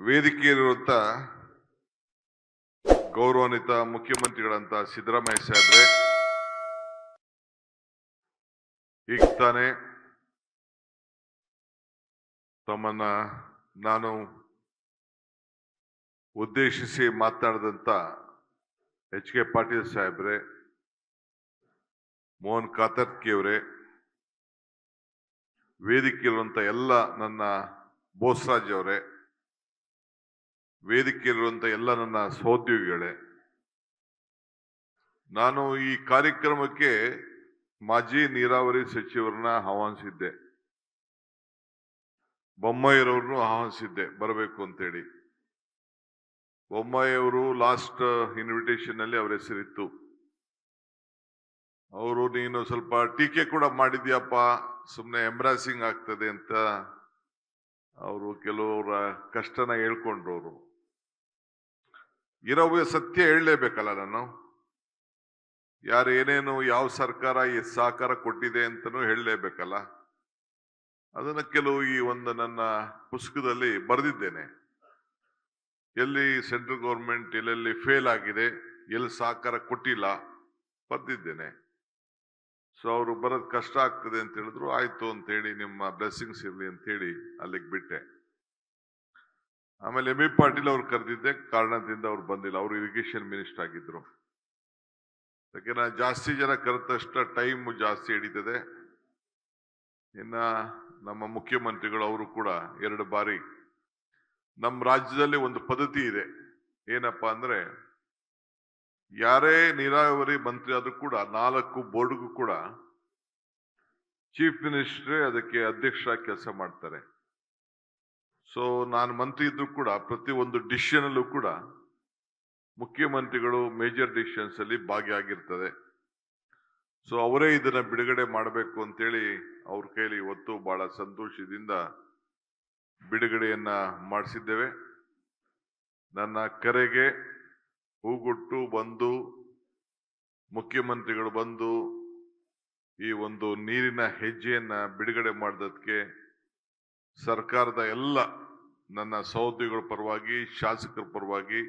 ವೇದಿಕೆಯಲ್ಲಿರುವಂತ ಗೌರವಾನ್ವಿತ ಮುಖ್ಯಮಂತ್ರಿಗಳಂತ ಸಿದ್ದರಾಮಯ್ಯ ಸಾಹೇಬ್ರೆ, ಈಗ ತಾನೇ ತಮ್ಮನ್ನ ನಾನು ಉದ್ದೇಶಿಸಿ ಮಾತನಾಡಿದಂತ ಎಚ್.ಕೆ. ಪಾಟೀಲ್ ಸಾಹೇಬ್ರೆ, ಮೋಹನ್ ಕಾತರ್ಕಿ ಅವರೇ, ವೇದಿಕೆಯಲ್ಲಿರುವಂತ ಎಲ್ಲ ನನ್ನ ಬೋಸರಾಜ್ ಅವರೇ, ವೇದಿಕೆಯಲ್ಲಿರುವಂತ ಎಲ್ಲ ನನ್ನ ಸಹೋದ್ಯೋಗಿಗಳೇ, ನಾನು ಈ ಕಾರ್ಯಕ್ರಮಕ್ಕೆ ಮಾಜಿ ನೀರಾವರಿ ಸಚಿವರನ್ನ ಆಹ್ವಾನಿಸಿದ್ದೆ, ಬೊಮ್ಮಾಯಿರವ್ರನ್ನು ಆಹ್ವಾನಿಸಿದ್ದೆ ಬರಬೇಕು ಅಂತೇಳಿ. ಬೊಮ್ಮಾಯಿ ಅವರು ಲಾಸ್ಟ್ ಇನ್ವಿಟೇಷನ್ ಅಲ್ಲಿ ಅವರ ಹೆಸರಿತ್ತು. ಅವರು ನೀನು ಸ್ವಲ್ಪ ಟೀಕೆ ಕೂಡ ಮಾಡಿದ್ಯಪ್ಪ, ಸುಮ್ಮನೆ ಎಂಬ್ರಾಸಿಂಗ್ ಆಗ್ತದೆ ಅಂತ ಅವರು ಕೆಲವರ ಕಷ್ಟನ ಹೇಳ್ಕೊಂಡ್ರು. ಅವರು ಇರೋ ಸತ್ಯ ಹೇಳಲೇಬೇಕಲ್ಲ, ನಾನು ಯಾರು ಏನೇನು ಯಾವ ಸರ್ಕಾರ ಎಷ್ಟು ಸಹಕಾರ ಕೊಟ್ಟಿದೆ ಅಂತನೂ ಹೇಳಲೇಬೇಕಲ್ಲ. ಅದನ್ನ ಕೆಲವು ಈ ಒಂದು ನನ್ನ ಪುಸ್ತಕದಲ್ಲಿ ಬರೆದಿದ್ದೇನೆ. ಎಲ್ಲಿ ಸೆಂಟ್ರಲ್ ಗವರ್ಮೆಂಟ್ ಎಲ್ಲೆಲ್ಲಿ ಫೇಲ್ ಆಗಿದೆ, ಎಲ್ಲಿ ಸಹಕಾರ ಕೊಟ್ಟಿಲ್ಲ ಬರೆದಿದ್ದೇನೆ. ಸೊ ಅವರು ಬರೋದು ಕಷ್ಟ ಆಗ್ತದೆ ಅಂತ ಹೇಳಿದ್ರು. ಆಯ್ತು ಅಂತ ಹೇಳಿ ನಿಮ್ಮ ಬ್ಲೆಸ್ಸಿಂಗ್ಸ್ ಇರಲಿ ಅಂತ ಹೇಳಿ ಅಲ್ಲಿಗೆ ಬಿಟ್ಟೆ. ಆಮೇಲೆ ಎಂ.ಬಿ. ಪಾಟೀಲ್ ಅವ್ರು ಕರೆದಿದ್ದೆ, ಕಾರಣದಿಂದ ಅವ್ರು ಬಂದಿಲ್ಲ. ಅವರು ಇರಿಗೇಷನ್ ಮಿನಿಸ್ಟರ್ ಆಗಿದ್ರು. ಯಾಕೆಂದ್ರೆ ಜಾಸ್ತಿ ಜನ ಕರೆದ ತಕ್ಷಣ ಟೈಮ್ ಜಾಸ್ತಿ ಹಿಡಿತದೆ. ಇನ್ನ ನಮ್ಮ ಮುಖ್ಯಮಂತ್ರಿಗಳು ಅವರು ಕೂಡ 2 ಬಾರಿ, ನಮ್ಮ ರಾಜ್ಯದಲ್ಲಿ ಒಂದು ಪದ್ಧತಿ ಇದೆ, ಏನಪ್ಪಾ ಅಂದ್ರೆ ಯಾರೇ ನೀರಾವರಿ ಮಂತ್ರಿ ಆದ್ರೂ ಕೂಡ 4 ಬೋರ್ಡ್ಗೂ ಕೂಡ ಚೀಫ್ ಮಿನಿಸ್ಟ್ರೇ ಅದಕ್ಕೆ ಅಧ್ಯಕ್ಷರಾಗಿ ಕೆಲಸ ಮಾಡ್ತಾರೆ. ಸೊ ನಾನು ಮಂತ್ರಿ ಇದ್ರು ಕೂಡ ಪ್ರತಿ ಒಂದು ಡಿಸಿಷನ್ ಅಲ್ಲೂ ಕೂಡ ಮುಖ್ಯಮಂತ್ರಿಗಳು ಮೇಜರ್ ಡಿಸಿಷನ್ಸ್ ಅಲ್ಲಿ ಭಾಗಿಯಾಗಿರ್ತದೆ. ಸೊ ಅವರೇ ಇದನ್ನ ಬಿಡುಗಡೆ ಮಾಡಬೇಕು ಅಂತೇಳಿ ಅವ್ರ ಕೈಲಿ ಇವತ್ತು ಬಹಳ ಸಂತೋಷದಿಂದ ಬಿಡುಗಡೆಯನ್ನ ಮಾಡಿಸಿದ್ದೇವೆ. ನನ್ನ ಕರೆಗೆ ಹೂಗುಟ್ಟು ಬಂದು ಮುಖ್ಯಮಂತ್ರಿಗಳು ಬಂದು ಈ ಒಂದು ನೀರಿನ ಹೆಜ್ಜೆಯನ್ನ ಬಿಡುಗಡೆ ಮಾಡೋದಕ್ಕೆ ಸರ್ಕಾರದ ಎಲ್ಲ ನನ್ನ ಸಹೋದ್ಯೋಗಿಗಳ ಪರವಾಗಿ, ಶಾಸಕರ ಪರವಾಗಿ,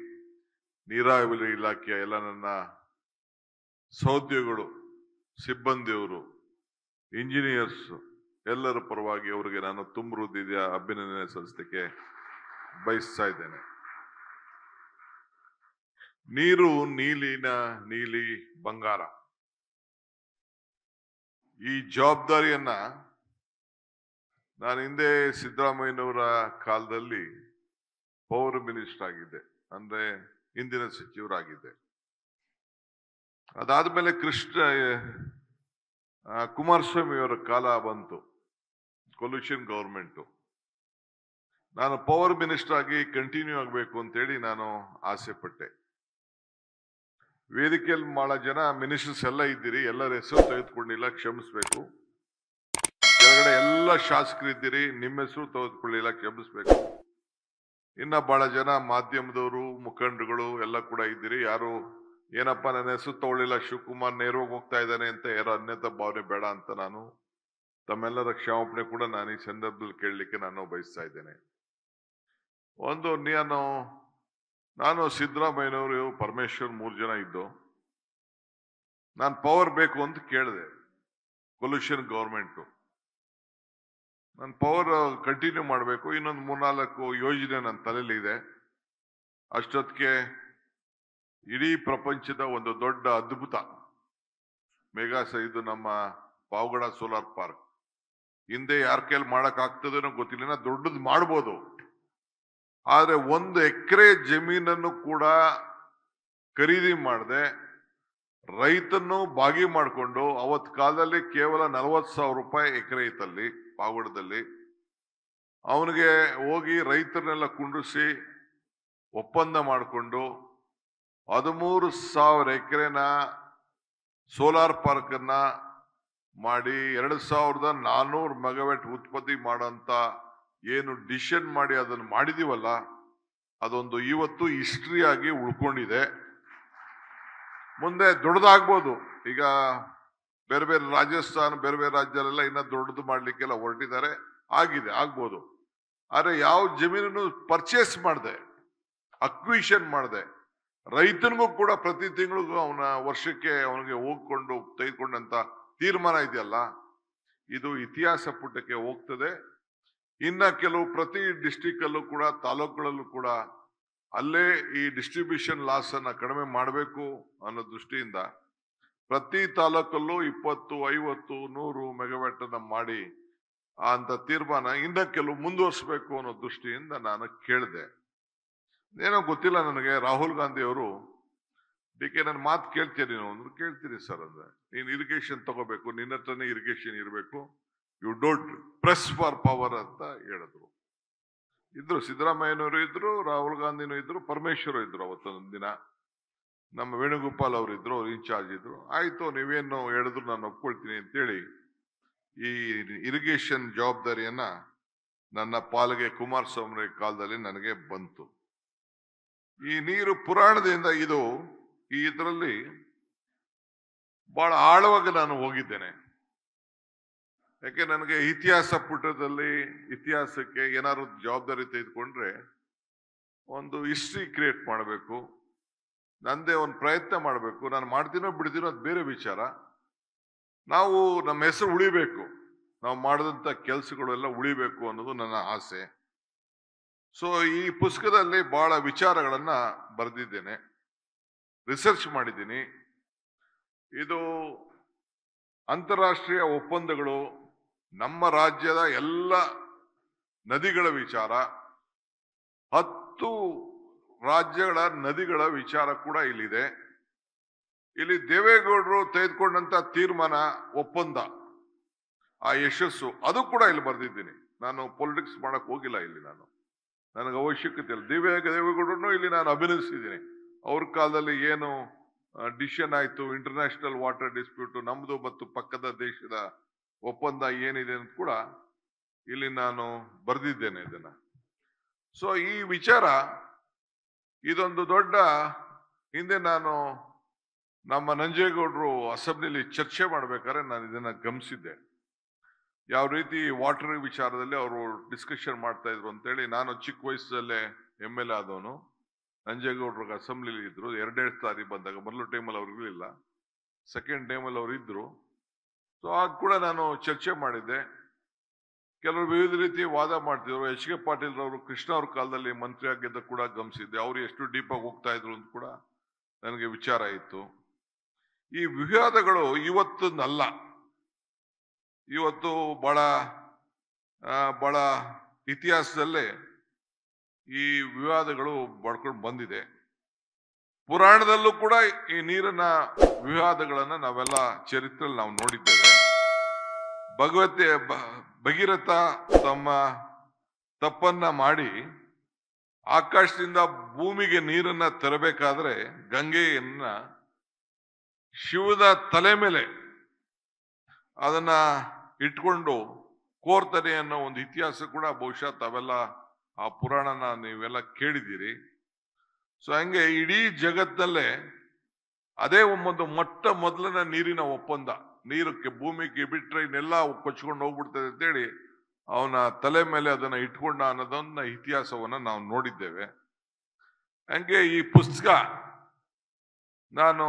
ನೀರಾವರಿ ಇಲಾಖೆಯ ಎಲ್ಲ ನನ್ನ ಸಹೋದ್ಯೋಗಿಗಳು, ಸಿಬ್ಬಂದಿಯವರು, ಇಂಜಿನಿಯರ್ಸ್ ಎಲ್ಲರ ಪರವಾಗಿ ಅವರಿಗೆ ನಾನು ತುಂಬ ಹೃದಯದ ಅಭಿನಂದನೆ ಸಲ್ಲಿಸಲಿಕ್ಕೆ ಬಯಸ್ತಾ ಇದ್ದೇನೆ. ನೀರು ನೀಲಿ ಬಂಗಾರ. ಈ ಜವಾಬ್ದಾರಿಯನ್ನ ನಾನು ಹಿಂದೆ ಸಿದ್ದರಾಮಯ್ಯನವರ ಕಾಲದಲ್ಲಿ ಪವರ್ ಮಿನಿಸ್ಟರ್ ಆಗಿದ್ದೆ, ಅಂದ್ರೆ ಇಂದಿನ ಸಚಿವರಾಗಿದ್ದೆ. ಅದಾದ್ಮೇಲೆ ಕುಮಾರಸ್ವಾಮಿ ಅವರ ಕಾಲ ಬಂತು, ಕೊಲ್ಯೂಷನ್ ಗವರ್ಮೆಂಟ್. ನಾನು ಪವರ್ ಮಿನಿಸ್ಟರ್ ಆಗಿ ಕಂಟಿನ್ಯೂ ಆಗಬೇಕು ಅಂತೇಳಿ ನಾನು ಆಸೆ ಪಟ್ಟೆ. ವೇದಿಕೆಯಲ್ಲಿ ಬಹಳ ಜನ ಮಿನಿಸ್ಟರ್ಸ್ ಎಲ್ಲ ಇದ್ದೀರಿ, ಎಲ್ಲರ ಹೆಸರು ತೆಗೆದುಕೊಂಡಿಲ್ಲ, ಕ್ಷಮಿಸ್ಬೇಕು. ಕೆಳಗಡೆ ಎಲ್ಲ ಶಾಸಕರಿದ್ದೀರಿ, ನಿಮ್ಮ ಹೆಸರು ತೆಗೆದುಕೊಳ್ಳಿಲ್ಲ, ಕ್ಷಮಿಸ್ಬೇಕು. ಇನ್ನ ಬಹಳ ಜನ ಮಾಧ್ಯಮದವರು, ಮುಖಂಡರುಗಳು ಎಲ್ಲ ಕೂಡ ಇದ್ದೀರಿ. ಯಾರು ಏನಪ್ಪಾ ನನ್ನ ಹೆಸರು ತಗೊಳ್ಳಿಲ್ಲ, ಶಿವಕುಮಾರ್ ನೇರವಾಗಿ ಹೋಗ್ತಾ ಇದ್ದಾನೆ ಅಂತ ಯಾರೋ ಅನ್ಯತಾ ಭಾವನೆ ಬೇಡ ಅಂತ ನಾನು ತಮ್ಮೆಲ್ಲರ ಕ್ಷಮಾಪಣೆ ಕೂಡ ನಾನು ಈ ಸಂದರ್ಭದಲ್ಲಿ ಕೇಳಲಿಕ್ಕೆ ನಾನು ಬಯಸ್ತಾ ಇದ್ದೇನೆ. ಒಂದು ನಾನು ಸಿದ್ದರಾಮಯ್ಯನವರು, ಪರಮೇಶ್ವರ್ 3 ಜನ ಇದ್ದು ನಾನು ಪವರ್ ಬೇಕು ಅಂತ ಕೇಳಿದೆ. ಕೊಲ್ಯೂಷನ್ ಗವರ್ಮೆಂಟ್ ನಾನು ಪವರ್ ಕಂಟಿನ್ಯೂ ಮಾಡಬೇಕು, ಇನ್ನೊಂದು 3-4 ಯೋಜನೆ ನನ್ನ ತಲೆಯಲ್ಲಿ ಇದೆ. ಅಷ್ಟೊತ್ತಿಗೆ ಇಡೀ ಪ್ರಪಂಚದ ಒಂದು ದೊಡ್ಡ ಅದ್ಭುತ ಇದು ನಮ್ಮ ಪಾವಗಡ ಸೋಲಾರ್ ಪಾರ್ಕ್. ಹಿಂದೆ ಯಾರ ಕೈಲಿ ಮಾಡಕ್ ಆಗ್ತದೇನೋ ಗೊತ್ತಿಲ್ಲ, ದೊಡ್ಡದು ಮಾಡ್ಬೋದು. ಆದ್ರೆ 1 ಎಕರೆ ಜಮೀನನ್ನು ಕೂಡ ಖರೀದಿ ಮಾಡದೆ ರೈತನ್ನು ಬಾಗಿ ಮಾಡಿಕೊಂಡು, ಅವತ್ ಕಾಲದಲ್ಲಿ ಕೇವಲ 40,000 ರೂಪಾಯಿ ಎಕರೆ ಇತ್ತಲ್ಲಿ ಪಾವಗಡದಲ್ಲಿ. ಅವನಿಗೆ ಹೋಗಿ ರೈತರನ್ನೆಲ್ಲ ಕುಂಡ್ರಿಸಿ ಒಪ್ಪಂದ ಮಾಡಿಕೊಂಡು 13,000 ಎಕರೆನ ಸೋಲಾರ್ ಪಾರ್ಕ್ ಅನ್ನ ಮಾಡಿ 2,400 ಮೆಗಾವ್ಯಾಟ್ ಉತ್ಪತ್ತಿ ಮಾಡೋಂತ ಏನು ಡಿಸಿಷನ್ ಮಾಡಿ ಅದನ್ನು ಮಾಡಿದೀವಲ್ಲ, ಅದೊಂದು ಇವತ್ತು ಹಿಸ್ಟ್ರಿ ಆಗಿ ಉಳ್ಕೊಂಡಿದೆ. ಮುಂದೆ ದೊಡ್ಡದಾಗ್ಬೋದು. ಈಗ ಬೇರೆ ಬೇರೆ ರಾಜಸ್ಥಾನ, ಬೇರೆ ಬೇರೆ ರಾಜ್ಯದಲ್ಲೆಲ್ಲ ಇನ್ನ ದೊಡ್ಡದು ಮಾಡ್ಲಿಕ್ಕೆಲ್ಲ ಹೊರಟಿದ್ದಾರೆ, ಆಗ್ಬೋದು. ಆದ್ರೆ ಯಾವ ಜಮೀನನ್ನು ಪರ್ಚೇಸ್ ಮಾಡಿದೆ, ಅಕ್ವಿಷನ್ ಮಾಡಿದೆ, ರೈತನಿಗೂ ಕೂಡ ಪ್ರತಿ ತಿಂಗಳಿಗೂ ಅವನ ವರ್ಷಕ್ಕೆ ಅವನಿಗೆ ಹೋಗ್ಕೊಂಡು ತೆಗೆದುಕೊಂಡಂತ ತೀರ್ಮಾನ ಇದೆಯಲ್ಲ, ಇದು ಇತಿಹಾಸ ಪುಟಕ್ಕೆ ಹೋಗ್ತದೆ. ಇನ್ನ ಕೆಲವು ಪ್ರತಿ ಡಿಸ್ಟಿಕ್ ಅಲ್ಲೂ ಕೂಡ, ತಾಲೂಕುಗಳಲ್ಲೂ ಕೂಡ ಅಲ್ಲೇ ಈ ಡಿಸ್ಟ್ರಿಬ್ಯೂಷನ್ ಲಾಸ್ ಅನ್ನ ಕಡಿಮೆ ಮಾಡಬೇಕು ಅನ್ನೋ ದೃಷ್ಟಿಯಿಂದ ಪ್ರತಿ ತಾಲೂಕಲ್ಲೂ 20, 50, 100 ಮೆಗಾವ್ಯಾಟ್ ಅನ್ನ ಮಾಡಿ ಅಂತ ತೀರ್ಮಾನ ಇನ್ನ ಕೆಲವು ಮುಂದುವರಿಸಬೇಕು ಅನ್ನೋ ದೃಷ್ಟಿಯಿಂದ ನಾನು ಕೇಳಿದೆ. ಏನೋ ಗೊತ್ತಿಲ್ಲ ನನಗೆ, ರಾಹುಲ್ ಗಾಂಧಿ ಅವರು ನನ್ನ ಮಾತು ಕೇಳ್ತೀನಿ ನೀನು ಅಂದ್ರೆ ಕೇಳ್ತೀನಿ ಸರ್ ಅಂದ್ರೆ, ನೀನ್ ಇರಿಗೇಷನ್ ತಗೋಬೇಕು, ನಿನ್ನ ಹತ್ರನೇ ಇರಿಗೇಷನ್ ಇರಬೇಕು, you don't press for power ಅಂತ ಹೇಳಿದ್ರು. ಇದ್ರು ಸಿದ್ದರಾಮಯ್ಯನವರು ಇದ್ರು, ರಾಹುಲ್ ಗಾಂಧಿನೂ ಇದ್ರು, ಪರಮೇಶ್ವರ್ ಇದ್ರು. ಅವತ್ತೊಂದು ದಿನ ನಮ್ಮ ವೇಣುಗೋಪಾಲ್ ಅವರು ಇದ್ರು, ಅವ್ರು ಇನ್ಚಾರ್ಜ್ ಇದ್ರು. ಆಯ್ತು ನೀವೇನು ಹೇಳಿದ್ರು ನಾನು ಒಪ್ಕೊಳ್ತೀನಿ ಅಂತೇಳಿ ಈ ಇರಿಗೇಷನ್ ಜವಾಬ್ದಾರಿಯನ್ನ ನನ್ನ ಪಾಲಿಗೆ ಕುಮಾರಸ್ವಾಮಿ ಕಾಲದಲ್ಲಿ ನನಗೆ ಬಂತು. ಈ ನೀರು ಪುರಾಣದಿಂದ ಇದು ಇದರಲ್ಲಿ ಬಹಳ ಆಳವಾಗಿ ನಾನು ಹೋಗಿದ್ದೇನೆ. ಯಾಕೆ ನನಗೆ ಇತಿಹಾಸ ಪುಟದಲ್ಲಿ ಇತಿಹಾಸಕ್ಕೆ ಏನಾದ್ರು ಜವಾಬ್ದಾರಿ ತೆಗೆದುಕೊಂಡ್ರೆ ಒಂದು ಹಿಸ್ಟ್ರಿ ಕ್ರಿಯೇಟ್ ಮಾಡಬೇಕು, ನಂದೇ ಒಂದು ಪ್ರಯತ್ನ ಮಾಡಬೇಕು. ನಾನು ಮಾಡ್ತೀನೋ ಬಿಡ್ತೀನೋ ಅದು ಬೇರೆ ವಿಚಾರ. ನಾವು ನಮ್ಮ ಹೆಸರು ಉಳಿಬೇಕು, ನಾವು ಮಾಡಿದಂಥ ಕೆಲಸಗಳೆಲ್ಲ ಉಳಿಬೇಕು ಅನ್ನೋದು ನನ್ನ ಆಸೆ. ಸೊ ಈ ಪುಸ್ತಕದಲ್ಲಿ ಬಹಳ ವಿಚಾರಗಳನ್ನ ಬರೆದಿದ್ದೇನೆ, ರಿಸರ್ಚ್ ಮಾಡಿದ್ದೀನಿ. ಇದು ಅಂತಾರಾಷ್ಟ್ರೀಯ ಒಪ್ಪಂದಗಳು, ನಮ್ಮ ರಾಜ್ಯದ ಎಲ್ಲ ನದಿಗಳ ವಿಚಾರ, 10 ರಾಜ್ಯಗಳ ನದಿಗಳ ವಿಚಾರ ಕೂಡ ಇಲ್ಲಿದೆ. ಇಲ್ಲಿ ದೇವೇಗೌಡರು ತೆಗೆದುಕೊಂಡಂತ ತೀರ್ಮಾನ, ಒಪ್ಪಂದ, ಆ ಯಶಸ್ಸು, ಅದು ಕೂಡ ಇಲ್ಲಿ ಬರೆದಿದ್ದೀನಿ. ನಾನು ಪೊಲಿಟಿಕ್ಸ್ ಮಾಡಕ್ ಹೋಗಿಲ್ಲ ಇಲ್ಲಿ, ನನಗೆ ಅವಶ್ಯಕತೆ ಇಲ್ಲ. ದೇವೇಗೌಡರನ್ನು ಇಲ್ಲಿ ನಾನು ಅಭಿನಂದಿಸಿದ್ದೀನಿ. ಅವ್ರ ಕಾಲದಲ್ಲಿ ಏನು ಡಿಸಿಷನ್ ಆಯ್ತು, ಇಂಟರ್ನ್ಯಾಷನಲ್ ವಾಟರ್ ಡಿಸ್ಪ್ಯೂಟ್, ನಮ್ದು ಮತ್ತು ಪಕ್ಕದ ದೇಶದ ಒಪ್ಪಂದ ಏನಿದೆ ಅಂತ ಕೂಡ ಇಲ್ಲಿ ನಾನು ಬರೆದಿದ್ದೇನೆ ಇದನ್ನ. ಸೊ ಈ ವಿಚಾರ ಇದೊಂದು ದೊಡ್ಡ, ಹಿಂದೆ ನಾನು ನಮ್ಮ ನಂಜೇಗೌಡರು ಅಸೆಂಬ್ಲಿಲಿ ಚರ್ಚೆ ಮಾಡ್ಬೇಕಾದ್ರೆ ನಾನು ಇದನ್ನ ಗಮನಿಸಿದ್ದೆ, ಯಾವ ರೀತಿ ವಾಟರ್ ವಿಚಾರದಲ್ಲಿ ಅವರು ಡಿಸ್ಕಷನ್ ಮಾಡ್ತಾ ಇದ್ರು ಅಂತೇಳಿ. ನಾನು ಚಿಕ್ಕ ವಯಸ್ಸಲ್ಲೇ MLA ಆದವನು, ನಂಜೇಗೌಡರಿಗೆ ಅಸೆಂಬ್ಲಿಲಿ ಇದ್ರು. 2 ಸಾರಿ ಬಂದಾಗ, ಮೊದಲು ಟೈಮಲ್ಲಿ ಅವ್ರು ಇರಲಿಲ್ಲ, ಸೆಕೆಂಡ್ ಟೈಮಲ್ಲಿ ಅವ್ರು ಇದ್ರು. ಸೊ ಆಗ ಕೂಡ ನಾನು ಚರ್ಚೆ ಮಾಡಿದ್ದೆ. ಕೆಲವರು ವಿವಿಧ ರೀತಿ ವಾದ ಮಾಡ್ತಿದ್ರು. H.K. ಪಾಟೀಲ್ ರವರು ಕೃಷ್ಣ ಅವ್ರ ಕಾಲದಲ್ಲಿ ಮಂತ್ರಿ ಆಗಿದ್ದ ಕೂಡ ಗಮನಿಸಿದ್ದೆ. ಅವರು ಎಷ್ಟು ಡೀಪ್ ಆಗಿ ಹೋಗ್ತಾ ಇದ್ರು ಅಂತ ಕೂಡ ನನಗೆ ವಿಚಾರ ಇತ್ತು. ಈ ವಿವಾದಗಳು ಇವತ್ತನ್ನಲ್ಲ, ಇವತ್ತು ಬಹಳ ಇತಿಹಾಸದಲ್ಲೇ ಈ ವಿವಾದಗಳು ಬಡ್ಕೊಂಡು ಬಂದಿದೆ. ಪುರಾಣದಲ್ಲೂ ಕೂಡ ಈ ನೀರಿನ ವಿವಾದಗಳನ್ನ ನಾವೆಲ್ಲ ಚರಿತ್ರೆಯಲ್ಲಿ ನಾವು ನೋಡಿದ್ದೇವೆ. ಭಗೀರಥ ತಮ್ಮ ತಪ್ಪನ್ನ ಮಾಡಿ ಆಕಾಶದಿಂದ ಭೂಮಿಗೆ ನೀರನ್ನ ತರಬೇಕಾದ್ರೆ ಗಂಗೆಯನ್ನ ಶಿವದ ತಲೆ ಮೇಲೆ ಅದನ್ನ ಇಟ್ಕೊಂಡು ಕೋರ್ತಾನೆ ಅನ್ನೋ ಒಂದು ಇತಿಹಾಸ ಕೂಡ ಬಹುಶಃ ತಾವೆಲ್ಲ ಆ ಪುರಾಣನ ನೀವೆಲ್ಲ ಕೇಳಿದ್ದೀರಿ. ಸೊ ಹಂಗೆ ಇಡೀ ಜಗತ್ತಲ್ಲೇ ಅದೇ ಒಂದು ಮೊದಲನ ನೀರಿನ ಒಪ್ಪಂದ, ನೀರಕ್ಕೆ ಭೂಮಿಗೆ ಬಿಟ್ರೆ ಇನ್ನೆಲ್ಲ ಕೊಚ್ಕೊಂಡು ಹೋಗ್ಬಿಡ್ತದೆ ಅಂತೇಳಿ ಅವನ ತಲೆ ಮೇಲೆ ಅದನ್ನ ಇಟ್ಕೊಂಡ ಅನ್ನೋದನ್ನ ಇತಿಹಾಸವನ್ನ ನಾವು ನೋಡಿದ್ದೇವೆ. ಹಂಗೆ ಈ ಪುಸ್ತಕ ನಾನು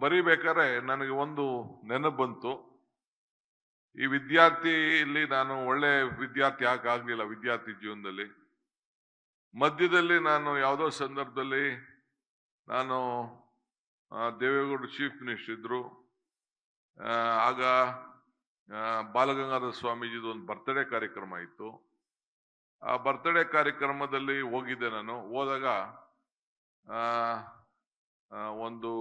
ಬರಿಬೇಕಾದ್ರೆ ನನಗೆ ಒಂದು ನೆನಪು ಬಂತು. ಈ ವಿದ್ಯಾರ್ಥಿಯಲ್ಲಿ ನಾನು ಒಳ್ಳೆ ವಿದ್ಯಾರ್ಥಿ ಆಗ್ಲಿಲ್ಲ ವಿದ್ಯಾರ್ಥಿ ಜೀವನದಲ್ಲಿ. ಮಧ್ಯದಲ್ಲಿ ನಾನು ಯಾವುದೋ ಸಂದರ್ಭದಲ್ಲಿ ನಾನು ದೇವೇಗೌಡರು ಚೀಫ್ ಮಿನಿಸ್ಟರ್ ಇದ್ರು. ಆಗ ಬಾಲಗಂಗಾಧರ ಸ್ವಾಮೀಜಿದು ಒಂದು ಬರ್ತ್ಡೇ ಕಾರ್ಯಕ್ರಮ ಇತ್ತು. ಆ ಬರ್ತ್ಡೇ ಕಾರ್ಯಕ್ರಮದಲ್ಲಿ ಹೋಗಿದ್ದೆ ನಾನು. ಹೋದಾಗ ಒಂದು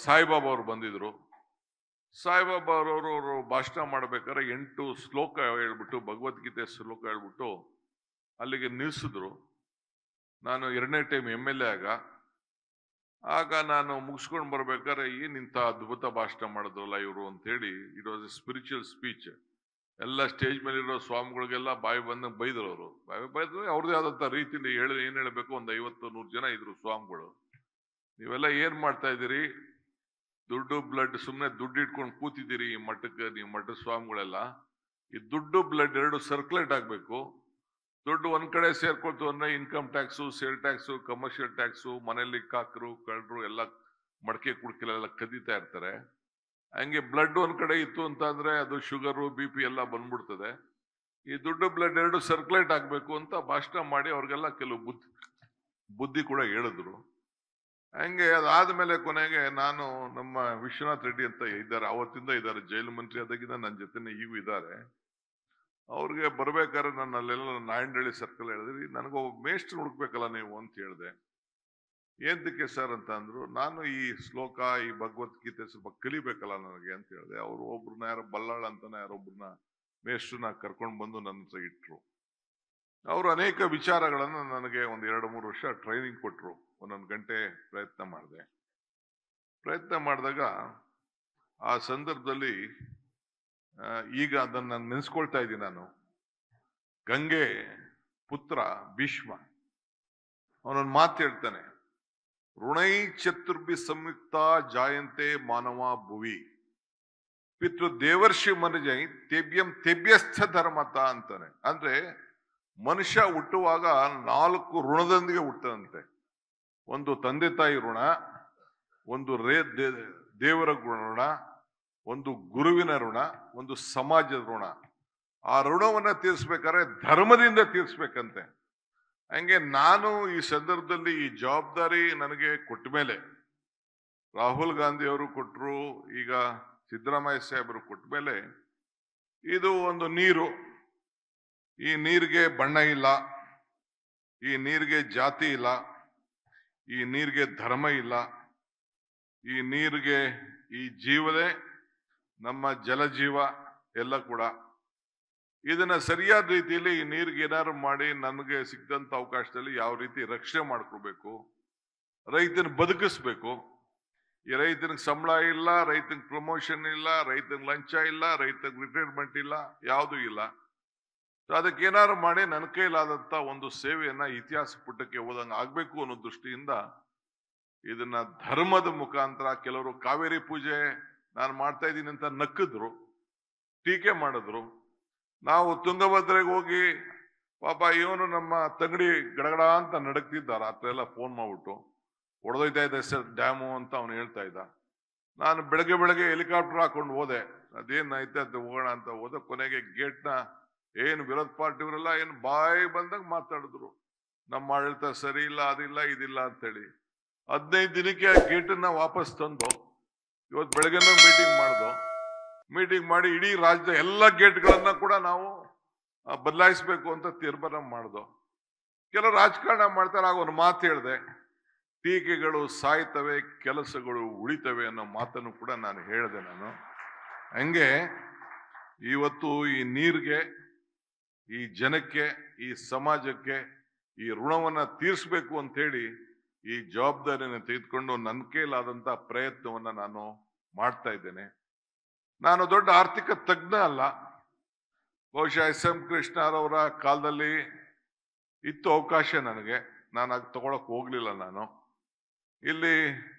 ಸಾಯಿಬಾಬಾ ಅವರು ಬಂದಿದ್ರು. ಸಾಯಿಬಾಬಾ ಅವರು ಭಾಷಣ ಮಾಡ್ಬೇಕಾದ್ರೆ 8 ಶ್ಲೋಕ ಹೇಳ್ಬಿಟ್ಟು, ಭಗವದ್ಗೀತೆ ಶ್ಲೋಕ ಹೇಳ್ಬಿಟ್ಟು ಅಲ್ಲಿಗೆ ನಿಲ್ಲಿಸಿದ್ರು. ನಾನು 2ನೇ ಟೈಮ್ MLA ಆಗ ನಾನು ಮುಗಿಸ್ಕೊಂಡು ಬರ್ಬೇಕಾದ್ರೆ ಏನಿಂತ ಅದ್ಭುತ ಭಾಷಣ ಮಾಡಿದ್ರಲ್ಲ ಇವರು ಅಂತ ಹೇಳಿ, it was A spiritual speech. ಎಲ್ಲ ಸ್ಟೇಜ್ ಮೇಲೆ ಇರೋ ಸ್ವಾಮಿಗಳಿಗೆಲ್ಲ ಬಾಯಿ ಬಂದಂಗೆ ಬೈದ್ರು. ಅವರು ಬೈದ್ರೆ ಅವ್ರದ್ದೇ ಆದಂಥ ರೀತಿಯಲ್ಲಿ ಏನ್ ಹೇಳಬೇಕು. ಒಂದು 50-100 ಜನ ಇದ್ರು ಸ್ವಾಮಿಗಳು. ನೀವೆಲ್ಲ ಏನ್ ಮಾಡ್ತಾ ಇದ್ದೀರಿ, ದುಡ್ಡು ಬ್ಲಡ್, ಸುಮ್ಮನೆ ದುಡ್ಡು ಇಟ್ಕೊಂಡು ಕೂತಿದ್ದೀರಿ ಈ ಮಠಕ್ಕೆ, ನೀವು ಮಠದ ಸ್ವಾಮಿಗಳೆಲ್ಲ. ಈ ದುಡ್ಡು ಬ್ಲಡ್ 2 ಸರ್ಕ್ಯುಲೇಟ್ ಆಗ್ಬೇಕು. ದುಡ್ಡು ಒಂದ್ ಕಡೆ ಸೇರ್ಕೊಳ್ತು ಅಂದ್ರೆ income tax, sale tax, commercial tax, ಮನೆಯಲ್ಲಿ ಕಾಕರು ಕಳ್ಳರು ಎಲ್ಲ ಮಡಕೆ ಕುಡ್ಕೆಲ್ಲ ಕದೀತಾ ಇರ್ತಾರೆ. ಹಂಗೆ ಬ್ಲಡ್ ಒಂದ್ ಕಡೆ ಇತ್ತು ಅಂತ ಅಂದ್ರೆ ಅದು ಶುಗರು BP ಎಲ್ಲ ಬಂದ್ಬಿಡ್ತದೆ. ಈ ದುಡ್ಡು ಬ್ಲಡ್ ಎರಡು ಸರ್ಕ್ಯುಲೇಟ್ ಆಗ್ಬೇಕು ಅಂತ ಭಾಷಣ ಮಾಡಿ ಅವ್ರಿಗೆಲ್ಲ ಕೆಲವು ಬುದ್ಧಿ ಕೂಡ ಹೇಳಿದ್ರು. ಹಂಗೆ ಅದಾದ್ಮೇಲೆ ಕೊನೆಗೆ ನಾನು ನಮ್ಮ ವಿಶ್ವನಾಥ್ ರೆಡ್ಡಿ ಅಂತ ಇದ್ದಾರೆ, ಅವತ್ತಿಂದ ಇದ್ದಾರೆ, ಜೈಲು ಮಂತ್ರಿ ಆದಾಗಿಂದ ನನ್ನ ಜೊತೆನೆ ಈಗೂ ಇದ್ದಾರೆ. ಅವ್ರಿಗೆ ಬರ್ಬೇಕಾದ್ರೆ ನಾನು ಅಲ್ಲೆಲ್ಲ ನಾಯಂಡಹಳ್ಳಿ ಸರ್ಕಲ್ ಹೇಳಿದ್ರಿ, ನನಗೊಬ್ಬ ಮೇಷ್ಟ್ರು ಹುಡುಕ್ಬೇಕಲ್ಲ ನೀವು ಅಂತ ಹೇಳಿದೆ. ಏಂತಕ್ಕೆ ಸರ್ ಅಂತ ಅಂದ್ರು. ನಾನು ಈ ಶ್ಲೋಕ, ಈ ಭಗವದ್ಗೀತೆ ಸ್ವಲ್ಪ ಕಲಿಬೇಕಲ್ಲ ನನಗೆ ಅಂತ ಹೇಳಿದೆ. ಅವರು ಒಬ್ರನ್ನ ಯಾರೋ ಬಲ್ಲಾಳ ಅಂತಾನೆ ಯಾರೊಬ್ಬರನ್ನ ಮೇಷ್ಟ್ರನ್ನ ಕರ್ಕೊಂಡು ಬಂದು ನನ್ನ ಹತ್ರ ಇಟ್ರು. ಅವರು ಅನೇಕ ವಿಚಾರಗಳನ್ನು ನನಗೆ ಒಂದು 2-3 ವರ್ಷ ಟ್ರೈನಿಂಗ್ ಕೊಟ್ರು. 1 ಗಂಟೆ ಪ್ರಯತ್ನ ಮಾಡಿದಾಗ ಆ ಸಂದರ್ಭದಲ್ಲಿ ಈಗ ಅದನ್ನ ನಾನು ನೆನೆಸ್ಕೊಳ್ತಾ ಇದ್ದೀನಿ. ನಾನು ಗಂಗೆ ಪುತ್ರ ಭೀಷ್ಮ ಅವನೊಂದು ಮಾತು ಹೇಳ್ತಾನೆ, ಋಣೈ ಚತುರ್ಭಿ ಸಂಯುಕ್ತ ಜಾಯಂತೆ ಮಾನವ ಭುವಿ ಪಿತೃ ದೇವರ್ಷಿ ಮನುಜೈ ತೆಬ್ಯಸ್ಥ ಧರ್ಮತ ಅಂತಾನೆ. ಅಂದ್ರೆ ಮನುಷ್ಯ ಹುಟ್ಟುವಾಗ 4 ಋಣದೊಂದಿಗೆ ಹುಟ್ಟದಂತೆ. ಒಂದು ತಂದೆ ತಾಯಿ ಋಣ, ಒಂದು ದೇವರ ಋಣ, ಒಂದು ಗುರುವಿನ ಋಣ, ಒಂದು ಸಮಾಜದ ಋಣ. ಆ ಋಣವನ್ನ ತೀರಿಸ್ಬೇಕಾದ್ರೆ ಧರ್ಮದಿಂದ ತೀರಿಸ್ಬೇಕಂತೆ. ಹಂಗೆ ನಾನು ಈ ಸಂದರ್ಭದಲ್ಲಿ ಈ ಜವಾಬ್ದಾರಿ ನನಗೆ ಕೊಟ್ಟ ಮೇಲೆ, ರಾಹುಲ್ ಗಾಂಧಿ ಅವರು ಕೊಟ್ಟರು, ಈಗ ಸಿದ್ದರಾಮಯ್ಯ ಸಾಹೇಬರು ಕೊಟ್ಟ ಮೇಲೆ, ಇದು ಒಂದು ನೀರು. ಈ ನೀರಿಗೆ ಬಣ್ಣ ಇಲ್ಲ, ಈ ನೀರಿಗೆ ಜಾತಿ ಇಲ್ಲ, ಈ ನೀರಿಗೆ ಧರ್ಮ ಇಲ್ಲ, ಈ ನೀರಿಗೆ ಈ ಜೀವನೇ ನಮ್ಮ ಜಲಜೀವ ಎಲ್ಲ ಕೂಡ. ಇದನ್ನ ಸರಿಯಾದ ರೀತಿಯಲ್ಲಿ ಈ ನೀರಿಗೆ ಏನಾದ್ರು ಮಾಡಿ ನನಗೆ ಸಿಕ್ಕಂತ ಅವಕಾಶದಲ್ಲಿ ಯಾವ ರೀತಿ ರಕ್ಷಣೆ ಮಾಡ್ಕೊಳ್ಬೇಕು, ರೈತನ ಬದುಕಿಸ್ಬೇಕು. ಈ ರೈತನಿಗೆ ಸಂಬಳ ಇಲ್ಲ, ರೈತನಿಗೆ ಪ್ರಮೋಷನ್ ಇಲ್ಲ, ರೈತನಿಗೆ ಲಂಚ ಇಲ್ಲ, ರೈತನಿಗೆ ರಿಟೈರ್ಮೆಂಟ್ ಇಲ್ಲ, ಯಾವುದೂ ಇಲ್ಲ. ಅದಕ್ಕೆ ಏನಾದ್ರು ಮಾಡಿ ನನ್ನ ಕೈಲಾದಂತ ಒಂದು ಸೇವೆಯನ್ನ ಇತಿಹಾಸ ಪುಟಕ್ಕೆ ಓದಂಗ ಆಗ್ಬೇಕು ಅನ್ನೋ ದೃಷ್ಟಿಯಿಂದ ಇದನ್ನ ಧರ್ಮದ ಮುಖಾಂತರ, ಕೆಲವರು ಕಾವೇರಿ ಪೂಜೆ ನಾನು ಮಾಡ್ತಾ ಇದ್ದೀನಿ ಅಂತ ನಕ್ಕಿದ್ರು, ಟೀಕೆ ಮಾಡಿದ್ರು. ನಾವು ತುಂಗಭದ್ರೆಗೆ ಹೋಗಿ ಪಾಪ ಇವನು ನಮ್ಮ ತಂಗಡಿ ಗಡಗಡ ಅಂತ ನಡಕ್ತಿದ್ದ, ರಾತ್ರಿ ಎಲ್ಲ ಫೋನ್ ಮಾಡ್ಬಿಟ್ಟು ಹೊಡೆದೊಯ್ತಾ ಇದೆ ಸರ್ ಡ್ಯಾಮು ಅಂತ ಅವನು ಹೇಳ್ತಾ ಇದ್ದ. ನಾನು ಬೆಳಗ್ಗೆ ಹೆಲಿಕಾಪ್ಟರ್ ಹಾಕೊಂಡು ಹೋದೆ, ಅದೇನಾಯ್ತು ಅದು ಹೋಗೋಣ ಅಂತ ಹೋದ. ಕೊನೆಗೆ ಗೇಟ್ನ ಏನು ವಿರೋಧ ಪಾರ್ಟಿಯವರೆಲ್ಲ ಏನು ಬಾಯಿ ಬಂದಾಗ ಮಾತಾಡಿದ್ರು, ನಮ್ಮ ಆಡಳಿತ ಸರಿ ಇಲ್ಲ, ಅದಿಲ್ಲ ಇದಿಲ್ಲ ಅಂತೇಳಿ. 15 ದಿನಕ್ಕೆ ಆ ಗೇಟನ್ನ ವಾಪಸ್ ತಂದು ಇವತ್ತು ಬೆಳಗ್ಗೆನೂ ಮೀಟಿಂಗ್ ಮಾಡಿ ಇಡೀ ರಾಜ್ಯದ ಎಲ್ಲ ಗೇಟ್ಗಳನ್ನ ಕೂಡ ನಾವು ಬದಲಾಯಿಸ್ಬೇಕು ಅಂತ ತೀರ್ಮಾನ ಮಾಡ್ದು. ಕೆಲವು ರಾಜಕಾರಣ ಮಾಡ್ತಾರೆ. ಆಗ ಒಂದು ಮಾತು ಹೇಳಿದೆ, ಟೀಕೆಗಳು ಸಾಯ್ತವೆ, ಕೆಲಸಗಳು ಉಳಿತವೆ ಅನ್ನೋ ಮಾತನ್ನು ಕೂಡ ನಾನು ಹೇಳಿದೆ. ನಾನು ಹಂಗೆ ಇವತ್ತು ಈ ನೀರಿಗೆ, ಈ ಜನಕ್ಕೆ, ಈ ಸಮಾಜಕ್ಕೆ ಈ ಋಣವನ್ನ ತೀರಿಸ್ಬೇಕು ಅಂತ ಹೇಳಿ ಈ ಜವಾಬ್ದಾರಿಯನ್ನು ತೆಗೆದುಕೊಂಡು ನನ್ನ ಕೈಲಾದಂತ ಪ್ರಯತ್ನವನ್ನ ನಾನು ಮಾಡ್ತಾ ಇದ್ದೇನೆ. ನಾನು ದೊಡ್ಡ ಆರ್ಥಿಕ ತಜ್ಞ ಅಲ್ಲ. ಬಹುಶಃ SM ಕೃಷ್ಣರವರ ಕಾಲದಲ್ಲಿ ಇತ್ತು ಅವಕಾಶ ನನಗೆ, ನಾನು ಆಗ ತಗೊಳಕ್ ಹೋಗ್ಲಿಲ್ಲ. ನಾನು ಇಲ್ಲಿ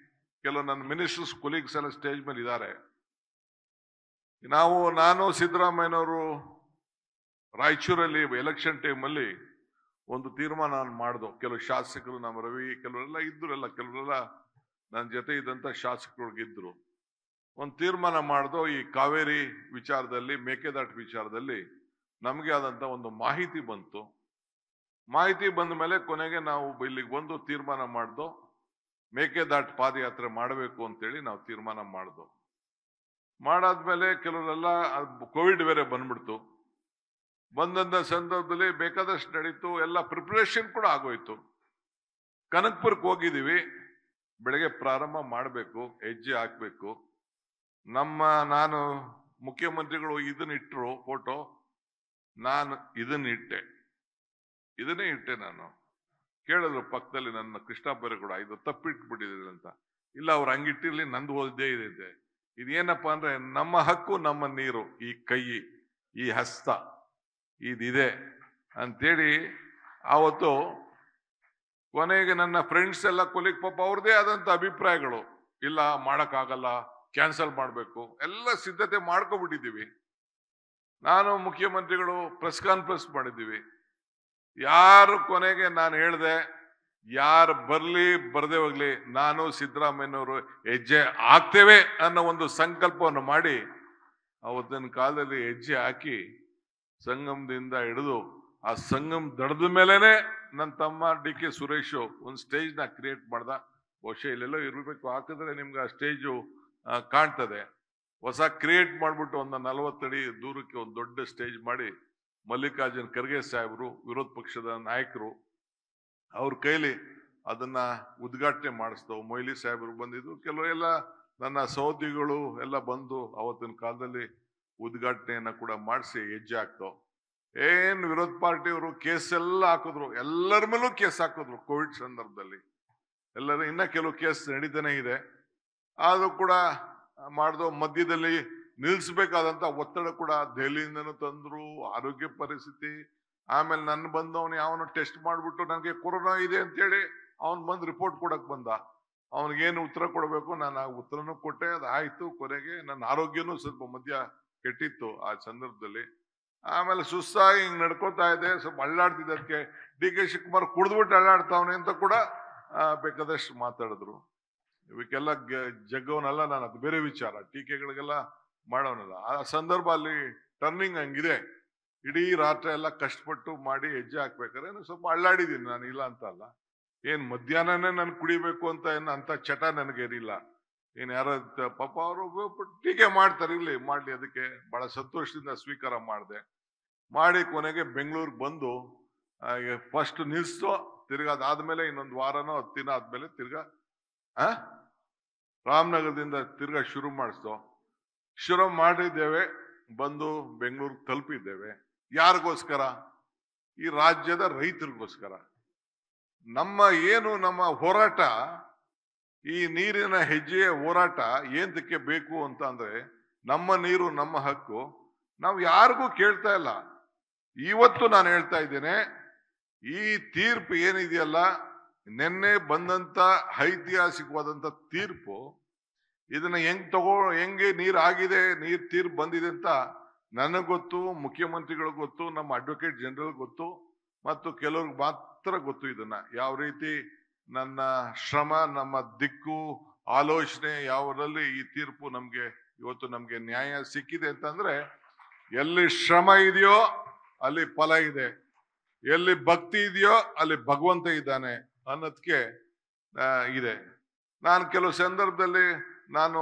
ಕೆಲವು ನನ್ನ ಮಿನಿಸ್ಟರ್ಸ್ ಕೊಲೀಗ್ಸ್ ಎಲ್ಲ ಸ್ಟೇಜ್ ಮೇಲೆ ಇದ್ದಾರೆ. ನಾನು ಸಿದ್ದರಾಮಯ್ಯನವರು ರಾಯಚೂರಲ್ಲಿ ಎಲೆಕ್ಷನ್ ಟೈಮಲ್ಲಿ ಒಂದು ತೀರ್ಮಾನ ಮಾಡ್ದು. ಕೆಲವು ಶಾಸಕರು, ನಮ್ಮ ರವಿ ಕೆಲವರೆಲ್ಲ ಇದ್ರಲ್ಲ, ಕೆಲವರೆಲ್ಲ ನನ್ನ ಜೊತೆ ಇದ್ದಂತ ಶಾಸಕರಿಗಿದ್ರು. ಒಂದು ತೀರ್ಮಾನ ಮಾಡ್ದು, ಈ ಕಾವೇರಿ ವಿಚಾರದಲ್ಲಿ, ಮೇಕೆದಾಟು ವಿಚಾರದಲ್ಲಿ ನಮಗೆ ಆದಂತ ಒಂದು ಮಾಹಿತಿ ಬಂತು. ಮಾಹಿತಿ ಬಂದ ಮೇಲೆ ಕೊನೆಗೆ ನಾವು ಇಲ್ಲಿಗೆ ಬಂದು ತೀರ್ಮಾನ ಮಾಡ್ದು, ಮೇಕೆದಾಟು ಪಾದಯಾತ್ರೆ ಮಾಡಬೇಕು ಅಂತೇಳಿ ನಾವು ತೀರ್ಮಾನ ಮಾಡ್ದು. ಮಾಡಾದ್ಮೇಲೆ ಕೆಲವರೆಲ್ಲ ಕೋವಿಡ್ ಬೇರೆ ಬಂದ್ಬಿಡ್ತು. ಬಂದಂತ ಸಂದರ್ಭದಲ್ಲಿ ಬೇಕಾದಷ್ಟು ನಡೀತು, ಎಲ್ಲ ಪ್ರಿಪರೇಷನ್ ಕೂಡ ಆಗೋಯ್ತು. ಕನಕ್ಪುರಕ್ಕೆ ಹೋಗಿದ್ದೀವಿ, ಬೆಳಗ್ಗೆ ಪ್ರಾರಂಭ ಮಾಡಬೇಕು, ಹೆಜ್ಜೆ ಹಾಕ್ಬೇಕು. ನಾನು ಮುಖ್ಯಮಂತ್ರಿಗಳು ಇದನ್ನ ಇಟ್ಟರು ಫೋಟೋ, ನಾನು ಇದನ್ನೇ ಇಟ್ಟೆ. ನಾನು ಕೇಳಿದ್ರು ಪಕ್ಕದಲ್ಲಿ ನನ್ನ ಕೃಷ್ಣ ಬೈರೇಗೌಡ, ಇದು ತಪ್ಪಿಟ್ಬಿಟ್ಟಿದ್ದೀರಿ ಅಂತ. ಇಲ್ಲ, ಅವ್ರು ಹಂಗಿಟ್ಟಿರ್ಲಿ, ನಂದು ಓದಿದ್ದೇ ಇದೆ. ಇದೇನಪ್ಪ ಅಂದ್ರೆ ನಮ್ಮ ಹಕ್ಕು, ನಮ್ಮ ನೀರು, ಈ ಕೈ, ಈ ಹಸ್ತ ಇದಿದೆ ಅಂತೇಳಿ ಆವತ್ತು ಕೊನೆಗೆ ನನ್ನ ಫ್ರೆಂಡ್ಸ್ ಎಲ್ಲ ಕೊಲಿಗ್ ಪಾಪ ಅವ್ರದೇ ಆದಂತ ಅಭಿಪ್ರಾಯಗಳು, ಇಲ್ಲ ಮಾಡಕ್ಕಾಗಲ್ಲ, ಕ್ಯಾನ್ಸಲ್ ಮಾಡಬೇಕು, ಎಲ್ಲ ಸಿದ್ಧತೆ ಮಾಡ್ಕೊಬಿಟ್ಟಿದ್ದೀವಿ. ನಾನು ಮುಖ್ಯಮಂತ್ರಿಗಳು ಪ್ರೆಸ್ ಕಾನ್ಫರೆನ್ಸ್ ಮಾಡಿದ್ದೀವಿ. ಯಾರು ಕೊನೆಗೆ ನಾನು ಹೇಳ್ದೆ, ಯಾರು ಬರ್ಲಿ ಬರ್ದೇ ಹೋಗ್ಲಿ, ನಾನು ಸಿದ್ದರಾಮಯ್ಯನವರು ಹೆಜ್ಜೆ ಹಾಕ್ತೇವೆ ಅನ್ನೋ ಒಂದು ಸಂಕಲ್ಪವನ್ನು ಮಾಡಿ ಅವತ್ತಿನ ಕಾಲದಲ್ಲಿ ಹೆಜ್ಜೆ ಹಾಕಿ ಸಂಗಮದಿಂದ ಹಿಡಿದು ಆ ಸಂಗಮ್ ದಡದ ಮೇಲೆನೆ ನನ್ನ ತಮ್ಮ ಡಿ ಕೆ ಸುರೇಶ್ ಒಂದು ಸ್ಟೇಜ್ ನ ಕ್ರಿಯೇಟ್ ಮಾಡ್ದ. ಬಹುಶಃ ಇಲ್ಲೆಲ್ಲೋ ಇರ್ಬೇಕು, ಹಾಕಿದ್ರೆ ನಿಮ್ಗೆ ಆ ಸ್ಟೇಜು ಕಾಣ್ತದೆ. ಹೊಸ ಕ್ರಿಯೇಟ್ ಮಾಡ್ಬಿಟ್ಟು ಒಂದು 40 ಅಡಿ ದೂರಕ್ಕೆ ಒಂದು ದೊಡ್ಡ ಸ್ಟೇಜ್ ಮಾಡಿ ಮಲ್ಲಿಕಾರ್ಜುನ್ ಖರ್ಗೆ ಸಾಹೇಬರು, ವಿರೋಧ ಪಕ್ಷದ ನಾಯಕರು, ಅವ್ರ ಕೈಲಿ ಅದನ್ನ ಉದ್ಘಾಟನೆ ಮಾಡಿಸ್ತವು. ಮೊಯ್ಲಿ ಸಾಹೇಬರು ಬಂದಿದ್ದು, ಕೆಲವು ಎಲ್ಲ ನನ್ನ ಸಹೋದ್ಯೋಗಿಗಳು ಎಲ್ಲ ಬಂದು ಅವತ್ತಿನ ಕಾಲದಲ್ಲಿ ಉದ್ಘಾಟನೆಯನ್ನ ಕೂಡ ಮಾಡಿಸಿ ಹೆಜ್ಜೆ ಹಾಕ್ತಾವ್. ಏನ್ ವಿರೋಧ ಪಾರ್ಟಿಯವರು ಕೇಸ್ ಎಲ್ಲ ಹಾಕಿದ್ರು, ಎಲ್ಲರ ಮೇಲೂ ಕೇಸ್ ಹಾಕಿದ್ರು. ಕೋವಿಡ್ ಸಂದರ್ಭದಲ್ಲಿ ಎಲ್ಲರೂ ಇನ್ನ ಕೆಲವು ಕೇಸ್ ನಡೀತಾನೆ ಇದೆ. ಅದು ಕೂಡ ಮಾಡ್ದು. ಮಧ್ಯದಲ್ಲಿ ನಿಲ್ಸ್ಬೇಕಾದಂತ ಒತ್ತಡ ಕೂಡ ದೆಹಲಿಯಿಂದನೂ ತಂದ್ರು, ಆರೋಗ್ಯ ಪರಿಸ್ಥಿತಿ. ಆಮೇಲೆ ನನ್ನ ಬಂದವನು ಯಾವನು ಟೆಸ್ಟ್ ಮಾಡ್ಬಿಟ್ಟು ನನಗೆ ಕೊರೋನಾ ಇದೆ ಅಂತೇಳಿ ಅವನ್ ಬಂದು ರಿಪೋರ್ಟ್ ಕೊಡಕ್ ಬಂದ. ಅವನಿಗೇನು ಉತ್ತರ ಕೊಡಬೇಕು ನಾನು ಆ ಉತ್ತರನೂ ಕೊಟ್ಟೆ, ಅದಾಯ್ತು. ಕೊನೆಗೆ ನನ್ನ ಆರೋಗ್ಯನೂ ಸ್ವಲ್ಪ ಮಧ್ಯ ಕೆಟ್ಟಿತ್ತು ಆ ಸಂದರ್ಭದಲ್ಲಿ. ಆಮೇಲೆ ಸುಸ್ತಾಗಿ ಹಿಂಗ್ ನಡ್ಕೋತಾ ಇದೆ, ಸ್ವಲ್ಪ ಅಳ್ಳಾಡ್ತಿದ್ದೆ. ಅದಕ್ಕೆ ಡಿ ಕೆ ಶಿವಕುಮಾರ್ ಕುಡಿದ್ಬಿಟ್ಟು ಅಳ್ಳಾಡ್ತಾವನೆ ಅಂತ ಕೂಡ ಬೇಕಾದಷ್ಟು ಮಾತಾಡಿದ್ರು. ಇವಕ್ಕೆಲ್ಲ ಜಗ್ಗವನಲ್ಲ ನಾನು, ಅದು ಬೇರೆ ವಿಚಾರ. ಟೀಕೆಗಳಿಗೆಲ್ಲ ಮಾಡೋನಲ್ಲ. ಆ ಸಂದರ್ಭ ಅಲ್ಲಿ ಟರ್ನಿಂಗ್ ಹಂಗಿದೆ. ಇಡೀ ರಾತ್ರಿ ಎಲ್ಲ ಕಷ್ಟಪಟ್ಟು ಮಾಡಿ ಹೆಜ್ಜೆ ಹಾಕ್ಬೇಕಾದ್ರೆ ಸ್ವಲ್ಪ ಅಳ್ಳಾಡಿದ್ದೀನಿ ನಾನು, ಇಲ್ಲ ಅಂತ ಅಲ್ಲ. ಏನ್ ಮಧ್ಯಾಹ್ನನೇ ನಾನು ಕುಡಿಬೇಕು ಅಂತ ಅಂತ ಚಟ ನನಗೇನಿಲ್ಲ. ಏನ್ ಯಾರ ಪಾಪ ಅವರು ಟೀಕೆ ಮಾಡ್ತಾರೆ, ಇರ್ಲಿ ಮಾಡ್ಲಿ, ಅದಕ್ಕೆ ಬಹಳ ಸಂತೋಷದಿಂದ ಸ್ವೀಕಾರ ಮಾಡಿದೆ. ಮಾಡಿ ಕೊನೆಗೆ ಬೆಂಗಳೂರಿಗೆ ಬಂದು ಫಸ್ಟ್ ನಿಲ್ಸೋ, ತಿರ್ಗಾ ಅದಾದ್ಮೇಲೆ ಇನ್ನೊಂದು ವಾರನೋ 10 ದಿನ ಆದ್ಮೇಲೆ ತಿರ್ಗಾ ರಾಮನಗರದಿಂದ ತಿರ್ಗಾ ಶುರು ಮಾಡಿಸ್ತೋ. ಶುರು ಮಾಡಿದ್ದೇವೆ, ಬಂದು ಬೆಂಗಳೂರಿಗೆ ತಲುಪಿದ್ದೇವೆ. ಯಾರಿಗೋಸ್ಕರ? ಈ ರಾಜ್ಯದ ರೈತರಿಗೋಸ್ಕರ. ನಮ್ಮ ಹೋರಾಟ, ಈ ನೀರಿನ ಹೆಜ್ಜೆಯ ಹೋರಾಟ ಏಂತಕ್ಕೆ ಬೇಕು ಅಂತ ಅಂದ್ರೆ, ನಮ್ಮ ನೀರು ನಮ್ಮ ಹಕ್ಕು. ನಾವು ಯಾರಿಗೂ ಕೇಳ್ತಾ ಇಲ್ಲ. ಇವತ್ತು ನಾನು ಹೇಳ್ತಾ ಇದ್ದೇನೆ, ಈ ತೀರ್ಪು ಏನಿದೆಯಲ್ಲ, ನಿನ್ನೆ ಬಂದಂತ ಐತಿಹಾಸಿಕವಾದಂತ ತೀರ್ಪು, ಇದನ್ನ ಹೆಂಗೆ ನೀರ್ ಆಗಿದೆ, ನೀರ್ ತೀರ್ಪು ಬಂದಿದೆ ಅಂತ ನನಗ್ ಗೊತ್ತು, ಮುಖ್ಯಮಂತ್ರಿಗಳಿಗೆ ಗೊತ್ತು, ನಮ್ಮ ಅಡ್ವೊಕೇಟ್ ಜನರಲ್ ಗೊತ್ತು, ಮತ್ತು ಕೆಲವ್ರಿಗೆ ಮಾತ್ರ ಗೊತ್ತು. ಇದನ್ನ ಯಾವ ರೀತಿ ನನ್ನ ಶ್ರಮ, ನಮ್ಮ ದಿಕ್ಕು, ಆಲೋಚನೆ ಯಾವರಲ್ಲಿ ಈ ತೀರ್ಪು ಇವತ್ತು ನಮ್ಗೆ ನ್ಯಾಯ ಸಿಕ್ಕಿದೆ ಅಂತಂದ್ರೆ, ಎಲ್ಲಿ ಶ್ರಮ ಇದೆಯೋ ಅಲ್ಲಿ ಫಲ ಇದೆ, ಎಲ್ಲಿ ಭಕ್ತಿ ಇದೆಯೋ ಅಲ್ಲಿ ಭಗವಂತ ಇದ್ದಾನೆ ಅನ್ನೋದಕ್ಕೆ ಇದೆ. ನಾನು ಕೆಲವು ಸಂದರ್ಭದಲ್ಲಿ ನಾನು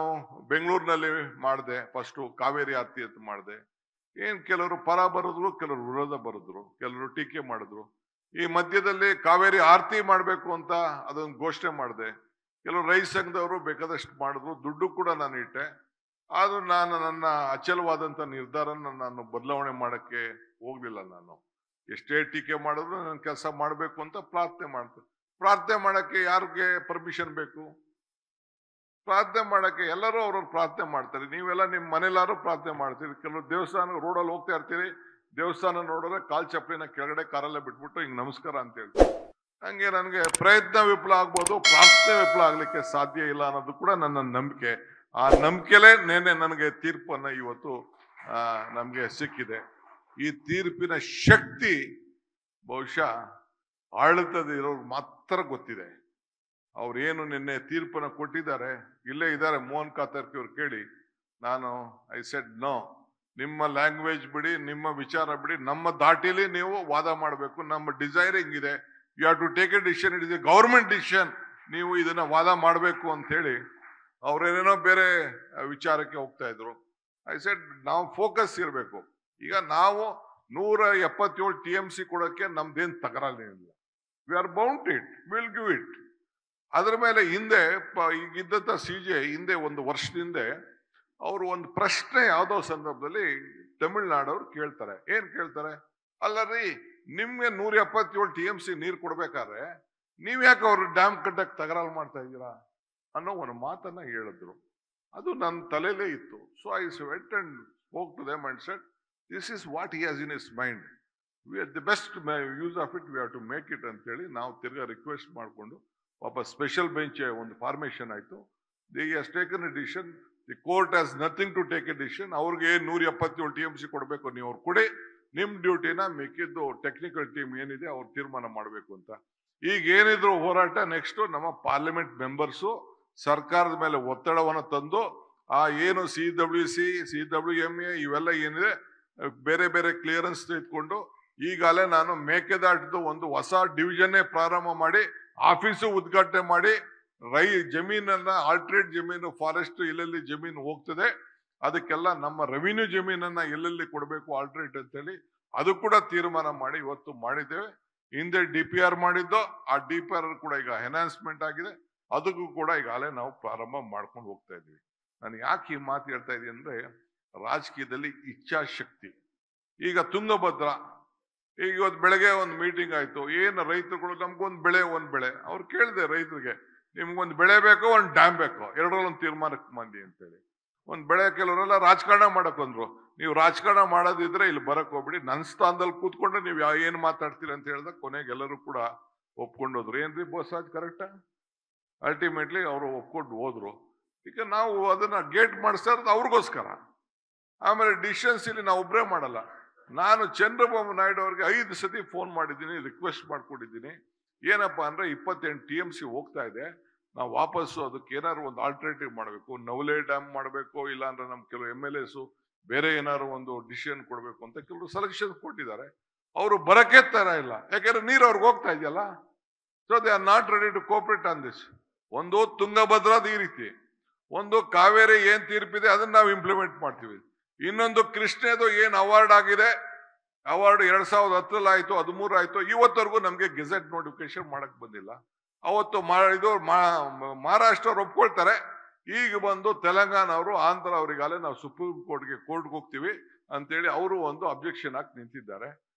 ಬೆಂಗಳೂರಿನಲ್ಲಿ ಮಾಡಿದೆ. ಫಸ್ಟು ಕಾವೇರಿ ಆರತಿ ಅಂತ ಮಾಡಿದೆ. ಕೆಲವರು ಪರ ಬರೆದ್ರು, ಕೆಲವರು ವಿರೋಧ ಬರೆದ್ರು, ಕೆಲವರು ಟೀಕೆ ಮಾಡಿದ್ರು. ಈ ಮಧ್ಯದಲ್ಲಿ ಕಾವೇರಿ ಆರತಿ ಮಾಡಬೇಕು ಅಂತ ಅದೊಂದು ಘೋಷಣೆ ಮಾಡಿದೆ. ಕೆಲವರು ರೈತ ಸಂಘದವರು ಬೇಕಾದಷ್ಟು ಮಾಡಿದ್ರು, ದುಡ್ಡು ಕೂಡ ನಾನು ಇಟ್ಟೆ. ಆದ್ರೂ ನಾನು ನನ್ನ ಅಚಲವಾದಂತ ನಿರ್ಧಾರನ ನಾನು ಬದಲಾವಣೆ ಮಾಡಕ್ಕೆ ಹೋಗ್ಲಿಲ್ಲ. ನಾನು ಎಷ್ಟೇ ಟೀಕೆ ಮಾಡಿದ್ರು ನನ್ನ ಕೆಲಸ ಮಾಡಬೇಕು ಅಂತ ಪ್ರಾರ್ಥನೆ ಮಾಡ್ತೀನಿ. ಪ್ರಾರ್ಥನೆ ಮಾಡಕ್ಕೆ ಯಾರಿಗೆ ಪರ್ಮಿಷನ್ ಬೇಕು? ಪ್ರಾರ್ಥನೆ ಮಾಡಕ್ಕೆ ಎಲ್ಲರೂ ಅವ್ರವ್ರು ಪ್ರಾರ್ಥನೆ ಮಾಡ್ತಾರೆ. ನೀವೆಲ್ಲ ನಿಮ್ಮ ಮನೆಯಲ್ಲಾರು ಪ್ರಾರ್ಥನೆ ಮಾಡ್ತೀರಿ. ಕೆಲವು ದೇವಸ್ಥಾನ ರೋಡಲ್ಲಿ ಹೋಗ್ತಾ ಇರ್ತೀರಿ, ದೇವಸ್ಥಾನ ನೋಡಿದ್ರೆ ಕಾಲ್ ಚಪ್ಪಲಿನ ಕೆಳಗಡೆ ಕಾರಲ್ಲೇ ಬಿಟ್ಬಿಟ್ಟು ಹಿಂಗ್ ನಮಸ್ಕಾರ ಅಂತ ಹೇಳ್ತೀವಿ. ಹಂಗೆ ನನಗೆ ಪ್ರಯತ್ನ ವಿಫಲ ಆಗ್ಬೋದು, ಪ್ರಾರ್ಥನೆ ವಿಫಲ ಆಗ್ಲಿಕ್ಕೆ ಸಾಧ್ಯ ಇಲ್ಲ ಅನ್ನೋದು ಕೂಡ ನನ್ನ ನಂಬಿಕೆ. ಆ ನಂಬಿಕೆಲೇ ನನಗೆ ತೀರ್ಪನ್ನ ಇವತ್ತು ನಮ್ಗೆ ಸಿಕ್ಕಿದೆ. ಈ ತೀರ್ಪಿನ ಶಕ್ತಿ ಬಹುಶಃ ಆಡಳಿತದ ಇರೋರು ಮಾತ್ರ ಗೊತ್ತಿದೆ. ಅವ್ರೇನು ನಿನ್ನೆ ತೀರ್ಪನ್ನ ಕೊಟ್ಟಿದ್ದಾರೆ, ಇಲ್ಲೇ ಇದ್ದಾರೆ ಮೋಹನ್ ಕಾತರ್ಕಿ ಅವ್ರು, ಕೇಳಿ. ನಾನು ಐ ಸೆಡ್ ನೋ, ನಿಮ್ಮ ಲ್ಯಾಂಗ್ವೇಜ್ ಬಿಡಿ, ನಿಮ್ಮ ವಿಚಾರ ಬಿಡಿ, ನಮ್ಮ ದಾಟಿಲಿ ನೀವು ವಾದ ಮಾಡಬೇಕು. ನಮ್ಮ ಡಿಸೈರ್ ಹಿಂಗಿದೆ, you have to take a decision, it is a government decision, ನೀವು ಇದನ್ನ ವಾದ ಮಾಡಬೇಕು ಅಂತ ಹೇಳಿ ಅವ್ರೇನೇನೋ ಬೇರೆ ವಿಚಾರಕ್ಕೆ ಹೋಗ್ತಾ ಇದ್ರು. ಐ ಸೆಡ್ ನಾವು ಫೋಕಸ್ ಇರಬೇಕು. ಈಗ ನಾವು 177 TMC ಕೊಡೋಕೆ ನಮ್ದೇನ್ ತಕರಾರಿಲ್ಲ. We are bound it, will give it. ಅದ್ರ ಮೇಲೆ ಹಿಂದೆ ಈಗಿದ್ದಂತ CJ ಹಿಂದೆ 1 ವರ್ಷದಿಂದ ಅವರು ಒಂದು ಪ್ರಶ್ನೆ ಯಾವುದೋ ಸಂದರ್ಭದಲ್ಲಿ ತಮಿಳ್ನಾಡವ್ರು ಕೇಳ್ತಾರೆ. ಏನ್ ಕೇಳ್ತಾರೆ? ಅಲ್ಲರಿ, ನಿಮ್ಗೆ 177 TMC ನೀರು ಕೊಡ್ಬೇಕಾದ್ರೆ ನೀವ್ ಯಾಕೆ ಅವ್ರು ಡ್ಯಾಮ್ ಕಟ್ಟಕ್ ತಕರಾರು ಮಾಡ್ತಾ ಇದ್ದೀರಾ ಅನ್ನೋ ಒಂದು ಮಾತನ್ನ ಹೇಳಿದ್ರು. ಅದು ನನ್ನ ತಲೆಯಲ್ಲೇ ಇತ್ತು. So I went and spoke to them and said, this is what he has in his mind, the best use of it, we have to make it ಅಂತ ಹೇಳಿ ನಾವು ತಿರ್ಗಾ ರಿಕ್ವೆಸ್ಟ್ ಮಾಡಿಕೊಂಡು ಪಾಪ ಸ್ಪೆಷಲ್ ಬೆಂಚ್ ಒಂದು ಫಾರ್ಮೇಶನ್ ಆಯ್ತು. The has taken a decision, the court has nothing to take a decision. ಅವ್ರಿಗೆ 177 TMC ಕೊಡಬೇಕು, ನೀವು ಅವ್ರು ಕೊಡಿ, ನಿಮ್ ಡ್ಯೂಟಿನ ಮಿಕ್ಕಿದ್ದು ಟೆಕ್ನಿಕಲ್ ಟೀಮ್ ಏನಿದೆ ಅವ್ರು ತೀರ್ಮಾನ ಮಾಡಬೇಕು ಅಂತ. ಈಗ ಏನಿದ್ರು ಹೋರಾಟ ನೆಕ್ಸ್ಟ್ ನಮ್ಮ ಪಾರ್ಲಿಮೆಂಟ್ ಮೆಂಬರ್ಸು ಸರ್ಕಾರದ ಮೇಲೆ ಒತ್ತಡವನ್ನು ತಂದು ಆ ಏನು CWMA ಇವೆಲ್ಲ ಏನಿದೆ ಬೇರೆ ಬೇರೆ ಕ್ಲಿಯರೆನ್ಸ್ ತೆಗೆದುಕೊಂಡು ಈಗಾಗಲೇ ನಾನು ಮೇಕೆದಾಟದ ಒಂದು ಹೊಸ ಡಿವಿಷನ್ನೇ ಪ್ರಾರಂಭ ಮಾಡಿ ಆಫೀಸು ಉದ್ಘಾಟನೆ ಮಾಡಿ ಜಮೀನನ್ನ ಆಲ್ಟ್ರೇಟ್ ಜಮೀನು ಫಾರೆಸ್ಟ್ ಎಲ್ಲೆಲ್ಲಿ ಜಮೀನು ಹೋಗ್ತದೆ ಅದಕ್ಕೆಲ್ಲ ನಮ್ಮ ರೆವಿನ್ಯೂ ಜಮೀನನ್ನ ಎಲ್ಲೆಲ್ಲಿ ಕೊಡಬೇಕು ಆಲ್ಟ್ರೇಟ್ ಅಂತೇಳಿ ಅದು ಕೂಡ ತೀರ್ಮಾನ ಮಾಡಿ ಇವತ್ತು ಮಾಡಿದ್ದೇವೆ. ಹಿಂದೆ DPR ಮಾಡಿದ್ದು ಆ DPR ಕೂಡ ಈಗ ಎನ್ಹಾನ್ಸ್ಮೆಂಟ್ ಆಗಿದೆ, ಅದಕ್ಕೂ ಕೂಡ ಈಗಾಗಲೇ ನಾವು ಪ್ರಾರಂಭ ಮಾಡ್ಕೊಂಡು ಹೋಗ್ತಾ ಇದ್ದೀವಿ. ನಾನು ಯಾಕೆ ಈ ಮಾತು ಹೇಳ್ತಾ ಇದ್ದೀನಿ ಅಂದ್ರೆ ರಾಜಕೀಯದಲ್ಲಿ ಇಚ್ಛಾಶಕ್ತಿ. ಈಗ ತುಂಗಭದ್ರಾ ಈಗ ಇವತ್ತು ಬೆಳಗ್ಗೆ ಒಂದು ಮೀಟಿಂಗ್ ಆಯ್ತು, ಏನು ರೈತರುಗಳು ನಮ್ಗೊಂದು ಬೆಳೆ ಅವ್ರು ಕೇಳಿದೆ ರೈತರಿಗೆ ನಿಮ್ಗೊಂದು ಬೆಳೆ ಬೇಕೋ ಒಂದು ಡ್ಯಾಮ್ ಬೇಕೋ ಎರಡರಲ್ಲೊಂದು ತೀರ್ಮಾನಕ್ಕೆ ಮಂದಿ ಅಂತೇಳಿ. ಒಂದು ಬೆಳೆ ಕೆಲವರೆಲ್ಲ ರಾಜಕಾರಣ ಮಾಡಕ್ ಬಂದ್ರು, ನೀವು ರಾಜಕಾರಣ ಮಾಡೋದಿದ್ರೆ ಇಲ್ಲಿ ಬರಕ್ ಹೋಗ್ಬಿಡಿ, ನನ್ನ ಸ್ಥಾನದಲ್ಲಿ ಕೂತ್ಕೊಂಡು ನೀವು ಏನ್ ಮಾತಾಡ್ತೀರಿ ಅಂತ ಹೇಳಿದಾಗ ಕೊನೆಗೆ ಎಲ್ಲರೂ ಕೂಡ ಒಪ್ಕೊಂಡೋದ್ರು. ಏನ್ರಿ ಬೋಸಾಜ್ ಕರೆಕ್ಟಾ? ಅಲ್ಟಿಮೇಟ್ಲಿ ಅವರು ಒಪ್ಕೊಂಡು ಹೋದ್ರು. ಈಗ ನಾವು ಅದನ್ನ ಗೇಟ್ ಮಾಡಿಸ್ತಾ ಇರೋದು ಅವ್ರಿಗೋಸ್ಕರ. ಆಮೇಲೆ ಡಿಸಿಷನ್ಸ್ ಇಲ್ಲಿ ನಾವು ಒಬ್ಬರೇ ಮಾಡಲ್ಲ. ನಾನು ಚಂದ್ರಬಾಬು ನಾಯ್ಡು ಅವ್ರಿಗೆ 5 ಸತಿ ಫೋನ್ ಮಾಡಿದ್ದೀನಿ, ರಿಕ್ವೆಸ್ಟ್ ಮಾಡ್ಕೊಂಡಿದ್ದೀನಿ. ಏನಪ್ಪಾ ಅಂದ್ರೆ 28 TMC ಹೋಗ್ತಾ ಇದೆ, ನಾವು ವಾಪಸ್ಸು ಅದಕ್ಕೆ ಏನಾದ್ರು ಒಂದು ಆಲ್ಟರ್ನೇಟಿವ್ ಮಾಡಬೇಕು, ನವಲೆ ಡ್ಯಾಮ್ ಮಾಡಬೇಕು, ಇಲ್ಲ ಅಂದ್ರೆ ನಮ್ ಕೆಲವು MLAs ಬೇರೆ ಏನಾದ್ರು ಒಂದು ಡಿಸಿಷನ್ ಕೊಡ್ಬೇಕು ಅಂತ ಕೆಲವರು ಸಜೆಷನ್ ಕೊಟ್ಟಿದ್ದಾರೆ. ಅವರು ಬರಕ್ಕೆ ತರ ಇಲ್ಲ, ಯಾಕಂದ್ರೆ ನೀರು ಅವ್ರಿಗೆ ಹೋಗ್ತಾ ಇದೆಯಲ್ಲ. So they are not ready to cooperate on this. ಒಂದು ತುಂಗಭದ್ರಾದ ಈ ರೀತಿ, ಒಂದು ಕಾವೇರಿ ಏನ್ ತೀರ್ಪಿದೆ ಅದನ್ನ ನಾವು ಇಂಪ್ಲಿಮೆಂಟ್ ಮಾಡ್ತೀವಿ. ಇನ್ನೊಂದು ಕೃಷ್ಣದು ಏನ್ ಅವಾರ್ಡ್ ಆಗಿದೆ, ಅವಾರ್ಡ್ 2010 ಆಯ್ತು, 13 ಆಯ್ತು, ಇವತ್ತವರೆಗೂ ನಮ್ಗೆ ಗೆಜೆಟ್ ನೋಟಿಫಿಕೇಶನ್ ಮಾಡಕ್ ಬಂದಿಲ್ಲ. ಅವತ್ತು ಇದು ಮಹಾರಾಷ್ಟ್ರ ಒಪ್ಕೊಳ್ತಾರೆ, ಈಗ ಬಂದು ತೆಲಂಗಾಣ ಅವರು ಆಂಧ್ರ ಅವರಿಗಾಲೆ ನಾವು ಸುಪ್ರೀಂ ಕೋರ್ಟ್ಗೆ ಹೋಗ್ತೀವಿ ಅಂತೇಳಿ ಅವರು ಒಂದು ಅಬ್ಜೆಕ್ಷನ್ ಹಾಕಿ ನಿಂತಿದ್ದಾರೆ.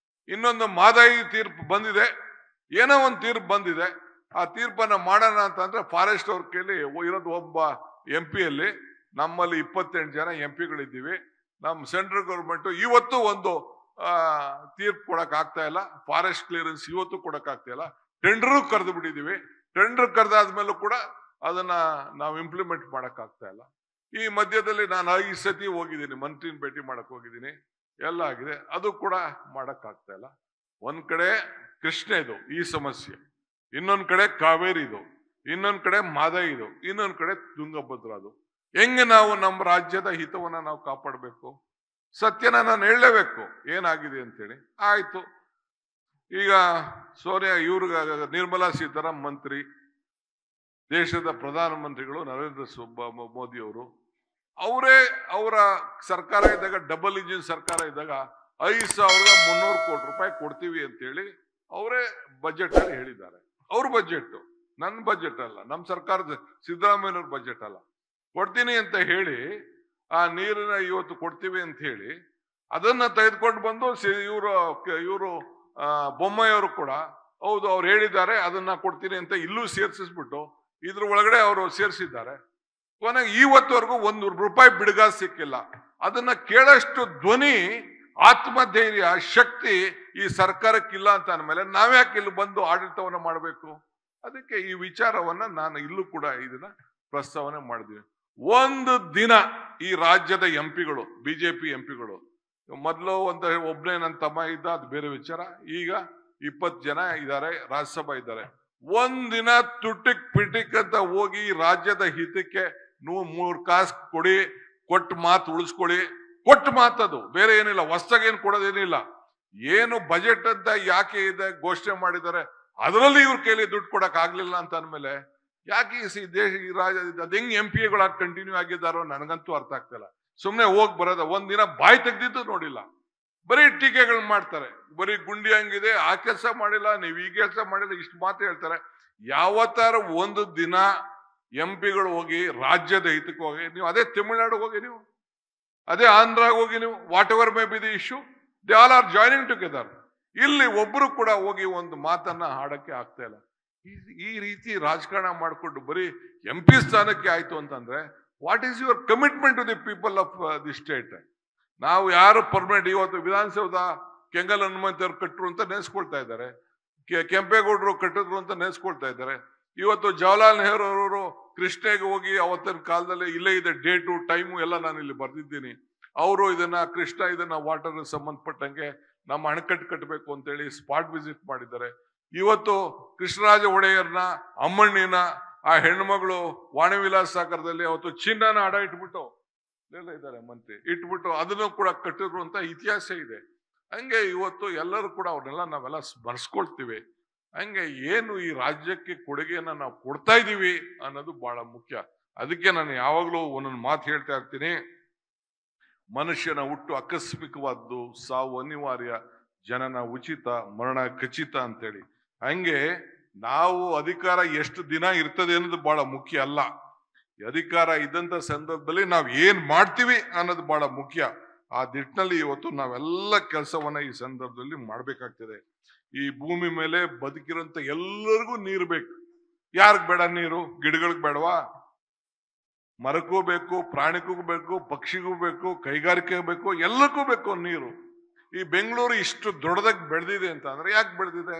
ಇನ್ನೊಂದು ಮಾದಾಯಿ ತೀರ್ಪು ಬಂದಿದೆ, ಏನೋ ಒಂದು ತೀರ್ಪು ಬಂದಿದೆ, ಆ ತೀರ್ಪನ್ನ ಮಾಡೋಣ ಅಂತಂದ್ರೆ ಫಾರೆಸ್ಟ್ ಅವ್ರ ಕೈಲಿ ಇರೋದು ಒಬ್ಬ MP ನಮ್ಮಲ್ಲಿ 28 ಜನ MP ನಮ್ಮ ಸೆಂಟ್ರಲ್ ಗೌರ್ಮೆಂಟ್ ಇವತ್ತು ಒಂದು ತೀರ್ಪು ಕೊಡಕ್ ಆಗ್ತಾ ಇಲ್ಲ, ಫಾರೆಸ್ಟ್ ಕ್ಲಿಯರೆನ್ಸ್ ಇವತ್ತು ಕೊಡಕ್ ಆಗ್ತಾ ಇಲ್ಲ. ಟೆಂಡರ್ ಕರೆದು ಬಿಟ್ಟಿದೀವಿ, ಟೆಂಡರ್ ಕರೆದಾದ್ಮೇಲೂ ಕೂಡ ಅದನ್ನ ನಾವು ಇಂಪ್ಲಿಮೆಂಟ್ ಮಾಡಕ್ ಆಗ್ತಾ ಇಲ್ಲ. ಈ ಮಧ್ಯದಲ್ಲಿ ನಾನು 5 ಸತಿ ಹೋಗಿದ್ದೀನಿ, ಮಂತ್ರಿನ ಭೇಟಿ ಮಾಡಕ್ ಹೋಗಿದ್ದೀನಿ, ಎಲ್ಲ ಆಗಿದೆ, ಅದು ಕೂಡ ಮಾಡಕ್ ಆಗ್ತಾ ಇಲ್ಲ. ಒಂದ್ ಕಡೆ ಕೃಷ್ಣದು ಈ ಸಮಸ್ಯೆ, ಇನ್ನೊಂದ್ ಕಡೆ ಕಾವೇರಿದು, ಇನ್ನೊಂದ್ ಕಡೆ ಮಾದಾಯಿದು, ಇನ್ನೊಂದ್ ಕಡೆ ತುಂಗಭದ್ರದು. ಹೆಂಗೆ ನಾವು ನಮ್ಮ ರಾಜ್ಯದ ಹಿತವನ್ನ ನಾವು ಕಾಪಾಡಬೇಕು? ಸತ್ಯನ ನಾನು ಹೇಳಲೇಬೇಕು ಏನಾಗಿದೆ ಅಂತೇಳಿ. ಆಯ್ತು, ಈಗ ಸೋನಿಯಾ ಇವ್ರಿಗೆ ನಿರ್ಮಲಾ ಸೀತಾರಾಮನ್ ಮಂತ್ರಿ, ದೇಶದ ಪ್ರಧಾನಮಂತ್ರಿಗಳು ನರೇಂದ್ರ ಮೋದಿ ಅವರು, ಅವರೇ ಅವರ ಸರ್ಕಾರ ಇದ್ದಾಗ, ಡಬಲ್ ಇಂಜಿನ್ ಸರ್ಕಾರ ಇದ್ದಾಗ 5,300 ಕೋಟಿ ರೂಪಾಯಿ ಕೊಡ್ತೀವಿ ಅಂತೇಳಿ ಅವರೇ ಬಜೆಟ್ ಅಲ್ಲಿ ಹೇಳಿದ್ದಾರೆ. ಅವ್ರ ಬಜೆಟ್, ನನ್ನ ಬಜೆಟ್ ಅಲ್ಲ, ನಮ್ಮ ಸರ್ಕಾರದ ಸಿದ್ದರಾಮಯ್ಯನವ್ರ ಬಜೆಟ್ ಅಲ್ಲ. ಕೊಡ್ತೀನಿ ಅಂತ ಹೇಳಿ ಆ ನೀರನ್ನ ಇವತ್ತು ಕೊಡ್ತೀವಿ ಅಂತ ಹೇಳಿ ಅದನ್ನ ತೆಗೆದುಕೊಂಡು ಬಂದು ಇವರು ಬೊಮ್ಮಾಯಿಯವರು ಕೂಡ ಹೌದು ಅವ್ರು ಹೇಳಿದ್ದಾರೆ ಅದನ್ನ ಕೊಡ್ತೀನಿ ಅಂತ ಇಲ್ಲೂ ಸೇರ್ಸಿಸ್ಬಿಟ್ಟು ಇದ್ರ ಒಳಗಡೆ ಅವರು ಸೇರಿಸಿದ್ದಾರೆ. ಕೊನೆಗೆ ಇವತ್ತವರೆಗೂ ₹1 ಬಿಡುಗ ಸಿಕ್ಕಿಲ್ಲ. ಅದನ್ನ ಕೇಳಷ್ಟು ಧ್ವನಿ, ಆತ್ಮಧೈರ್ಯ, ಶಕ್ತಿ ಈ ಸರ್ಕಾರಕ್ಕಿಲ್ಲ ಅಂತ ಅಂದ್ಮೇಲೆ ನಾವ್ಯಾಕೆ ಇಲ್ಲಿ ಬಂದು ಆಡಳಿತವನ್ನ ಮಾಡಬೇಕು? ಅದಕ್ಕೆ ಈ ವಿಚಾರವನ್ನ ನಾನು ಇಲ್ಲೂ ಕೂಡ ಇದನ್ನ ಪ್ರಸ್ತಾವನೆ ಮಾಡಿದ್ವಿ. ಒಂದು ದಿನ ಈ ರಾಜ್ಯದ MP ಗಳು, BJP MP ಗಳು, ಮೊದಲು ಒಬ್ಬನೇ ನನ್ನ ತಮ್ಮ ಇದ್ದ, ಅದು ಬೇರೆ ವಿಚಾರ. ಈಗ 20 ಜನ ಇದ್ದಾರೆ, ರಾಜ್ಯಸಭಾ ಇದ್ದಾರೆ. ಒಂದಿನ ತುಟಿಕ್ ಪಿಟಿಕ್ ಅಂತ ಹೋಗಿ ರಾಜ್ಯದ ಹಿತಕ್ಕೆ 3 ಕಾಸು ಕೊಡಿ, ಕೊಟ್ಟು ಮಾತು ಉಳಿಸ್ಕೊಳ್ಳಿ, ಕೊಟ್ಟು ಮಾತದು ಬೇರೆ ಏನಿಲ್ಲ, ಹೊಸಗೇನು ಕೊಡೋದೇನಿಲ್ಲ. ಏನು ಬಜೆಟ್ ಅಂತ ಯಾಕೆ ಇದೆ ಘೋಷಣೆ ಮಾಡಿದ್ದಾರೆ, ಅದರಲ್ಲಿ ಇವ್ರ ಕೈಲಿ ದುಡ್ಡು ಕೊಡಕ್ ಆಗ್ಲಿಲ್ಲ ಅಂತ ಅಂದ್ಮೇಲೆ ಯಾಕೆ ಈ ರಾಜ್ಯ ಅದ್ ಹೆಂಗ್ MP ಕಂಟಿನ್ಯೂ ಆಗಿದ್ದಾರೋ ನನಗಂತೂ ಅರ್ಥ ಆಗ್ತಿಲ್ಲ. ಸುಮ್ನೆ ಹೋಗ್ ಬರೋದ, ಒಂದಿನ ಬಾಯಿ ತೆಗ್ದಿದ್ದು ನೋಡಿಲ್ಲ, ಬರೀ ಟೀಕೆಗಳು ಮಾಡ್ತಾರೆ. ಬರೀ ಗುಂಡಿ ಹಂಗಿದೆ, ಆ ಕೆಲಸ ಮಾಡಿಲ್ಲ, ನೀವು ಈ ಕೆಲಸ ಮಾಡಿಲ್ಲ, ಇಷ್ಟು ಮಾತು ಹೇಳ್ತಾರೆ. ಯಾವತ್ತಾರ ಒಂದು ದಿನ MP ಗಳು ಹೋಗಿ ರಾಜ್ಯದ ಹಿತಕ್ಕೆ ಹೋಗಿ, ನೀವು ಅದೇ ತಮಿಳ್ನಾಡು ಹೋಗಿ, ನೀವು ಅದೇ ಆಂಧ್ರಾಗ ಹೋಗಿ, ನೀವು what ever may be the issue, they all are joining together. ಇಲ್ಲಿ ಒಬ್ರು ಕೂಡ ಹೋಗಿ ಒಂದು ಮಾತನ್ನ ಹಾಡಕ್ಕೆ ಆಗ್ತಾ ಇಲ್ಲ. ಈ ರೀತಿ ರಾಜಕಾರಣ ಮಾಡಿಕೊಂಡು ಬರೀ MP ಸ್ಥಾನಕ್ಕೆ ಆಯ್ತು ಅಂತಂದ್ರೆ what is your commitment to the people of the state? ನಾವು ಯಾರು ಪರ್ಮನೆಂಟ್, ಇವತ್ತು ವಿಧಾನಸೌಧ ಕೆಂಗಲ್ ಹನುಮಂತ ಅವ್ರು ಕಟ್ಟರು ಅಂತ ನೆನೆಸ್ಕೊಳ್ತಾ ಇದ್ದಾರೆ, ಕೆಂಪೇಗೌಡರು ಕಟ್ಟಿದ್ರು ಅಂತ ನೆನೆಸ್ಕೊಳ್ತಾ ಇದ್ದಾರೆ. ಇವತ್ತು ಜವಾಹರ್ಲಾಲ್ ನೆಹರು ಅವರು ಕೃಷ್ಣೆಗೆ ಹೋಗಿ ಅವತ್ತಿನ ಕಾಲದಲ್ಲಿ ಇಲ್ಲೇ ಇದೆ ಡೇಟು ಟೈಮು ಎಲ್ಲ ನಾನು ಇಲ್ಲಿ ಬರ್ದಿದ್ದೀನಿ. ಅವರು ಇದನ್ನ ಕೃಷ್ಣ ಇದನ್ನ ವಾಟರ್ ಸಂಬಂಧಪಟ್ಟಂಗೆ ನಮ್ಮ ಅಣೆಕಟ್ಟು ಕಟ್ಟಬೇಕು ಅಂತೇಳಿ ಸ್ಪಾಟ್ ವಿಸಿಟ್ ಮಾಡಿದ್ದಾರೆ. ಇವತ್ತು ಕೃಷ್ಣರಾಜ ಒಡೆಯರ್ನ ಅಮ್ಮಣ್ಣಿನ ಆ ಹೆಣ್ಮಗಳು ವಾಣಿ ವಿಲಾಸ ಸಾಗರದಲ್ಲಿ ಅವತ್ತು ಚಿನ್ನನ ಅಡ ಇಟ್ಬಿಟ್ಟು ಇದ್ದಾರೆ ಮಂತ್ರಿ ಇಟ್ಬಿಟ್ಟು ಅದನ್ನು ಕೂಡ ಕಟ್ಟಿದ್ರು ಅಂತ ಇತಿಹಾಸ ಇದೆ. ಹಂಗೆ ಇವತ್ತು ಎಲ್ಲರೂ ಕೂಡ ಅವ್ರನ್ನೆಲ್ಲ ನಾವೆಲ್ಲ ಸ್ಮರಿಸ್ಕೊಳ್ತೀವಿ. ಹಂಗೆ ಏನು ಈ ರಾಜ್ಯಕ್ಕೆ ಕೊಡುಗೆಯನ್ನ ನಾವು ಕೊಡ್ತಾ ಇದೀವಿ ಅನ್ನೋದು ಬಹಳ ಮುಖ್ಯ. ಅದಕ್ಕೆ ನಾನು ಯಾವಾಗ್ಲೂ ಒಂದೊಂದು ಮಾತು ಹೇಳ್ತಾ ಇರ್ತೀನಿ. ಮನುಷ್ಯನ ಹುಟ್ಟು ಆಕಸ್ಮಿಕವಾದ್ದು, ಸಾವು ಅನಿವಾರ್ಯ, ಜನನ ಉಚಿತ, ಮರಣ ಖಚಿತ ಅಂತೇಳಿ. ಹಂಗೆ ನಾವು ಅಧಿಕಾರ ಎಷ್ಟು ದಿನ ಇರ್ತದೆ ಅನ್ನೋದು ಬಹಳ ಮುಖ್ಯ ಅಲ್ಲ. ಅಧಿಕಾರ ಇದ್ದಂತ ಸಂದರ್ಭದಲ್ಲಿ ನಾವು ಏನ್ ಮಾಡ್ತೀವಿ ಅನ್ನೋದು ಬಹಳ ಮುಖ್ಯ. ಆ ನಿಟ್ಟಿನಲ್ಲಿ ಇವತ್ತು ನಾವೆಲ್ಲ ಕೆಲಸವನ್ನ ಈ ಸಂದರ್ಭದಲ್ಲಿ ಮಾಡ್ಬೇಕಾಗ್ತದೆ. ಈ ಭೂಮಿ ಮೇಲೆ ಬದುಕಿರೋಂತ ಎಲ್ಲರಿಗೂ ನೀರು ಬೇಕು. ಯಾರಿಗ್ ಬೇಡ ನೀರು? ಗಿಡಗಳಿಗೆ ಬೇಡವಾ? ಮರಕ್ಕೂ ಬೇಕು, ಪ್ರಾಣಿಗೂ ಬೇಕು, ಪಕ್ಷಿಗೂ ಬೇಕು, ಕೈಗಾರಿಕೆಗೂ ಬೇಕು, ಎಲ್ಲಕ್ಕೂ ಬೇಕು ನೀರು. ಈ ಬೆಂಗಳೂರು ಇಷ್ಟು ದೊಡ್ಡದಾಗಿ ಬೆಳೆದಿದೆ ಅಂತ ಅಂದ್ರೆ ಯಾಕೆ ಬೆಳೆದಿದೆ?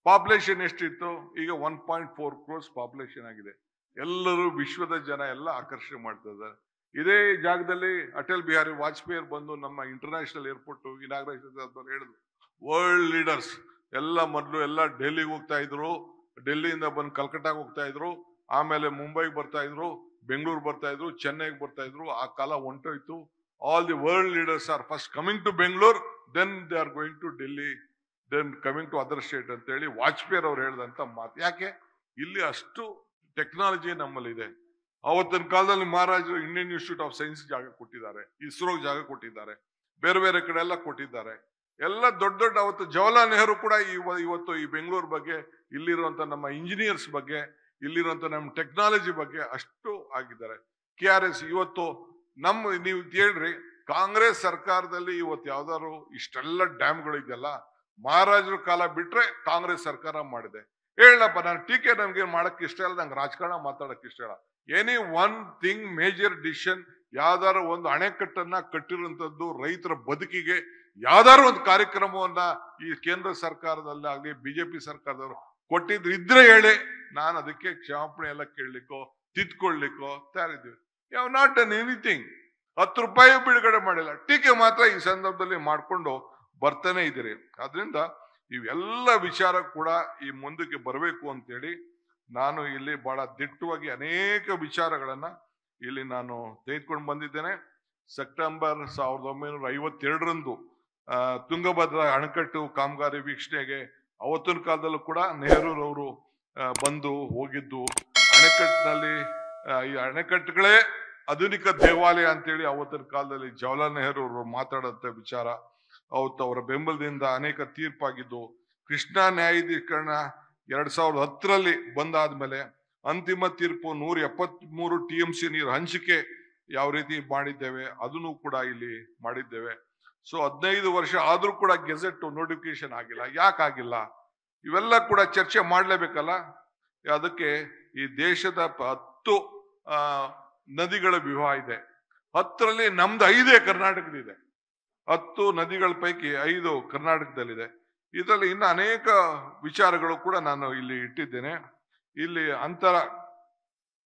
ಪಾಪ್ಯುಲೇಷನ್ ಎಷ್ಟಿತ್ತು? ಈಗ 1.4 crores ಪಾಪ್ಯುಲೇಷನ್ ಆಗಿದೆ. ಎಲ್ಲರೂ ವಿಶ್ವದ ಜನ ಎಲ್ಲ ಆಕರ್ಷಣೆ ಮಾಡ್ತಾ ಇದ್ದಾರೆ. ಇದೇ ಜಾಗದಲ್ಲಿ ಅಟಲ್ ಬಿಹಾರಿ ವಾಜಪೇಯಿ ಬಂದು ನಮ್ಮ ಇಂಟರ್ನ್ಯಾಷನಲ್ ಏರ್ಪೋರ್ಟ್ ಇನಾಗ್ರೇಷನ್ ಹೇಳಿದ್ರು, ವರ್ಲ್ಡ್ ಲೀಡರ್ಸ್ ಎಲ್ಲ ಮೊದಲು ಎಲ್ಲ ಡೆಲ್ಲಿಗೆ ಹೋಗ್ತಾ ಇದ್ರು, ಡೆಲ್ಲಿಯಿಂದ ಬಂದು ಕಲ್ಕಟ್ಟಾಗ ಹೋಗ್ತಾ ಇದ್ರು, ಆಮೇಲೆ ಮುಂಬೈಗೆ ಬರ್ತಾ ಇದ್ರು, ಬೆಂಗಳೂರು ಬರ್ತಾ ಇದ್ರು, ಚೆನ್ನೈಗೆ ಬರ್ತಾ ಇದ್ರು. ಆ ಕಾಲ ಹೊಂಟೋಯ್ತು. All the world leaders are first coming to Bengaluru, then they are going to Delhi, then coming to other state ಅಂತ ಹೇಳಿ ವಾಜಪೇಯಿ ಅವ್ರು ಹೇಳಿದಂತ ಮಾತು. ಯಾಕೆ? ಇಲ್ಲಿ ಅಷ್ಟು ಟೆಕ್ನಾಲಜಿ ನಮ್ಮಲ್ಲಿ ಇದೆ. ಅವತ್ತಿನ ಕಾಲದಲ್ಲಿ ಮಹಾರಾಜರು ಇಂಡಿಯನ್ ಇನ್ಸ್ಟಿಟ್ಯೂಟ್ ಆಫ್ ಸೈನ್ಸ್ ಜಾಗ ಕೊಟ್ಟಿದ್ದಾರೆ, ಇಸ್ರೋ ಜಾಗ ಕೊಟ್ಟಿದ್ದಾರೆ, ಬೇರೆ ಬೇರೆ ಕಡೆ ಎಲ್ಲ ಕೊಟ್ಟಿದ್ದಾರೆ. ಎಲ್ಲ ದೊಡ್ಡ ದೊಡ್ಡ ಅವತ್ತು ಜವಾಹರ್ಲಾಲ್ ನೆಹರು ಕೂಡ ಇವತ್ತು ಈ ಬೆಂಗಳೂರು ಬಗ್ಗೆ, ಇಲ್ಲಿರುವಂತ ನಮ್ಮ ಇಂಜಿನಿಯರ್ಸ್ ಬಗ್ಗೆ, ಇಲ್ಲಿರುವಂತ ನಮ್ಮ ಟೆಕ್ನಾಲಜಿ ಬಗ್ಗೆ ಅಷ್ಟು ಆಗಿದ್ದಾರೆ. KRS ಇವತ್ತು ನೀವು ಹೇಳ್ರಿ, ಕಾಂಗ್ರೆಸ್ ಸರ್ಕಾರದಲ್ಲಿ ಇವತ್ತು ಯಾವ್ದಾದ್ರು ಇಷ್ಟೆಲ್ಲ ಡ್ಯಾಮ್ಗಳು ಇದೆಯಲ್ಲ, ಮಹಾರಾಜರ ಕಾಲ ಬಿಟ್ರೆ ಕಾಂಗ್ರೆಸ್ ಸರ್ಕಾರ ಮಾಡಿದೆ. ಹೇಳಪ್ಪ, ನಾನು ಟೀಕೆ ನಮ್ಗೆ ಮಾಡಕ್ ಇಷ್ಟ ಇಲ್ಲ, ನಂಗೆ ರಾಜಕಾರಣ ಮಾತಾಡಕ್ ಇಷ್ಟ ಇಲ್ಲ. Any one thing major decision, ಯಾವ್ದಾರು ಒಂದು ಅಣೆಕಟ್ಟನ್ನ ಕಟ್ಟಿರುವಂತದ್ದು ರೈತರ ಬದುಕಿಗೆ ಯಾವ್ದಾರು ಒಂದು ಕಾರ್ಯಕ್ರಮವನ್ನ ಈ ಕೇಂದ್ರ ಸರ್ಕಾರದಲ್ಲಾಗ್ಲಿ ಬಿಜೆಪಿ ಸರ್ಕಾರದವರು ಕೊಟ್ಟಿದ್ರು ಇದ್ರೆ ಹೇಳಿ, ನಾನು ಅದಕ್ಕೆ ಕ್ಷಮಾಪಣೆ ಎಲ್ಲ ಕೇಳಲಿಕ್ಕೋ ತಿದ್ಕೊಳ್ಳಿಕ್ಕೋ ತಯಾರಿದ್ದೀವಿ. ಯಾವ ನಾಟ್ ಡನ್ ಎನಿಥಿಂಗ್. 10 ರೂಪಾಯಿ ಬಿಡುಗಡೆ ಮಾಡಿಲ್ಲ, ಟೀಕೆ ಮಾತ್ರ ಈ ಸಂದರ್ಭದಲ್ಲಿ ಮಾಡ್ಕೊಂಡು ಬರ್ತಾನೆ ಇದ್ದೀರಿ. ಆದ್ರಿಂದ ಇವೆಲ್ಲ ವಿಚಾರ ಕೂಡ ಈ ಮುಂದಕ್ಕೆ ಬರಬೇಕು ಅಂತೇಳಿ ನಾನು ಇಲ್ಲಿ ಬಹಳ ದಿಟ್ಟವಾಗಿ ಅನೇಕ ವಿಚಾರಗಳನ್ನ ಇಲ್ಲಿ ನಾನು ತೆಗೆದುಕೊಂಡು ಬಂದಿದ್ದೇನೆ. ಸೆಪ್ಟೆಂಬರ್ 1952 ತುಂಗಭದ್ರಾ ಅಣೆಕಟ್ಟು ಕಾಮಗಾರಿ ವೀಕ್ಷಣೆಗೆ ಅವತ್ತಿನ ಕಾಲದಲ್ಲೂ ಕೂಡ ನೆಹರೂರವರು ಬಂದು ಹೋಗಿದ್ದು. ಅಣೆಕಟ್ಟಿನಲ್ಲಿ ಈ ಅಣೆಕಟ್ಟುಗಳೇ ಆಧುನಿಕ ದೇವಾಲಯ ಅಂತೇಳಿ ಅವತ್ತಿನ ಕಾಲದಲ್ಲಿ ಜವಾಹರ್ಲಾಲ್ ನೆಹರು ಅವರು ಮಾತಾಡಂತ ವಿಚಾರ. ಅವತ್ತು ಅವರ ಬೆಂಬಲದಿಂದ ಅನೇಕ ತೀರ್ಪಾಗಿದ್ದು. ಕೃಷ್ಣಾ ನ್ಯಾಯಾಧೀಕರಣ 2010ರಲ್ಲಿ ಬಂದಾದ್ಮೇಲೆ ಅಂತಿಮ ತೀರ್ಪು 173 TMC ನೀರು ಹಂಚಿಕೆ ಯಾವ ರೀತಿ ಮಾಡಿದ್ದೇವೆ ಅದನ್ನು ಕೂಡ ಇಲ್ಲಿ ಮಾಡಿದ್ದೇವೆ. ಸೊ 15 ವರ್ಷ ಆದ್ರೂ ಕೂಡ ಗೆಜೆಟ್ ನೋಟಿಫಿಕೇಶನ್ ಆಗಿಲ್ಲ. ಯಾಕಾಗಿಲ್ಲ? ಇವೆಲ್ಲ ಕೂಡ ಚರ್ಚೆ ಮಾಡ್ಲೇಬೇಕಲ್ಲ. ಅದಕ್ಕೆ ಈ ದೇಶದ 10 ನದಿಗಳ ವಿವಾಹ ಇದೆ. 10ರಲ್ಲಿ ನಮ್ದು 5 ಕರ್ನಾಟಕದಿದೆ. 10 ನದಿಗಳ ಪೈಕಿ 5 ಕರ್ನಾಟಕದಲ್ಲಿದೆ. ಇದರಲ್ಲಿ ಇನ್ನು ಅನೇಕ ವಿಚಾರಗಳು ಕೂಡ ನಾನು ಇಲ್ಲಿ ಇಟ್ಟಿದ್ದೇನೆ. ಇಲ್ಲಿ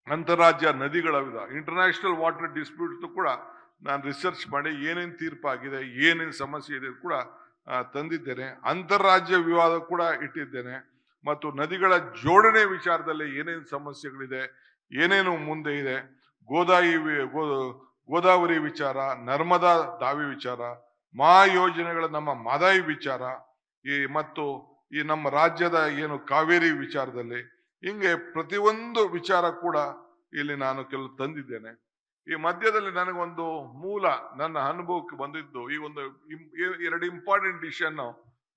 ಅಂತಾರಾಜ್ಯ ನದಿಗಳ ಇಂಟರ್ನ್ಯಾಷನಲ್ ವಾಟರ್ ಡಿಸ್ಪ್ಯೂಟ್ ಕೂಡ ನಾನು ರಿಸರ್ಚ್ ಮಾಡಿ ಏನೇನು ತೀರ್ಪಾಗಿದೆ, ಏನೇನು ಸಮಸ್ಯೆ ಇದೆ ಕೂಡ ತಂದಿದ್ದೇನೆ. ಅಂತಾರಾಜ್ಯ ವಿವಾದ ಕೂಡ ಇಟ್ಟಿದ್ದೇನೆ. ಮತ್ತು ನದಿಗಳ ಜೋಡಣೆ ವಿಚಾರದಲ್ಲಿ ಏನೇನು ಸಮಸ್ಯೆಗಳಿದೆ, ಏನೇನು ಮುಂದೆ ಇದೆ, ಗೋದಾವರಿ ವಿಚಾರ, ನರ್ಮದಾ ದಾವಿ ವಿಚಾರ, ಮಹಾಯೋಜನೆಗಳ ನಮ್ಮ ಮದಾಯಿ ವಿಚಾರ, ಮತ್ತು ಈ ನಮ್ಮ ರಾಜ್ಯದ ಏನು ಕಾವೇರಿ ವಿಚಾರದಲ್ಲಿ, ಹಿಂಗೆ ಪ್ರತಿಯೊಂದು ವಿಚಾರ ಕೂಡ ಇಲ್ಲಿ ನಾನು ಕೆಲವು ತಂದಿದ್ದೇನೆ. ಈ ಮಧ್ಯದಲ್ಲಿ ನನಗೊಂದು ಮೂಲ ನನ್ನ ಅನುಭವಕ್ಕೆ ಬಂದಿದ್ದು ಈ ಒಂದು 2 ಇಂಪಾರ್ಟೆಂಟ್ ಡಿಸಿಷನ್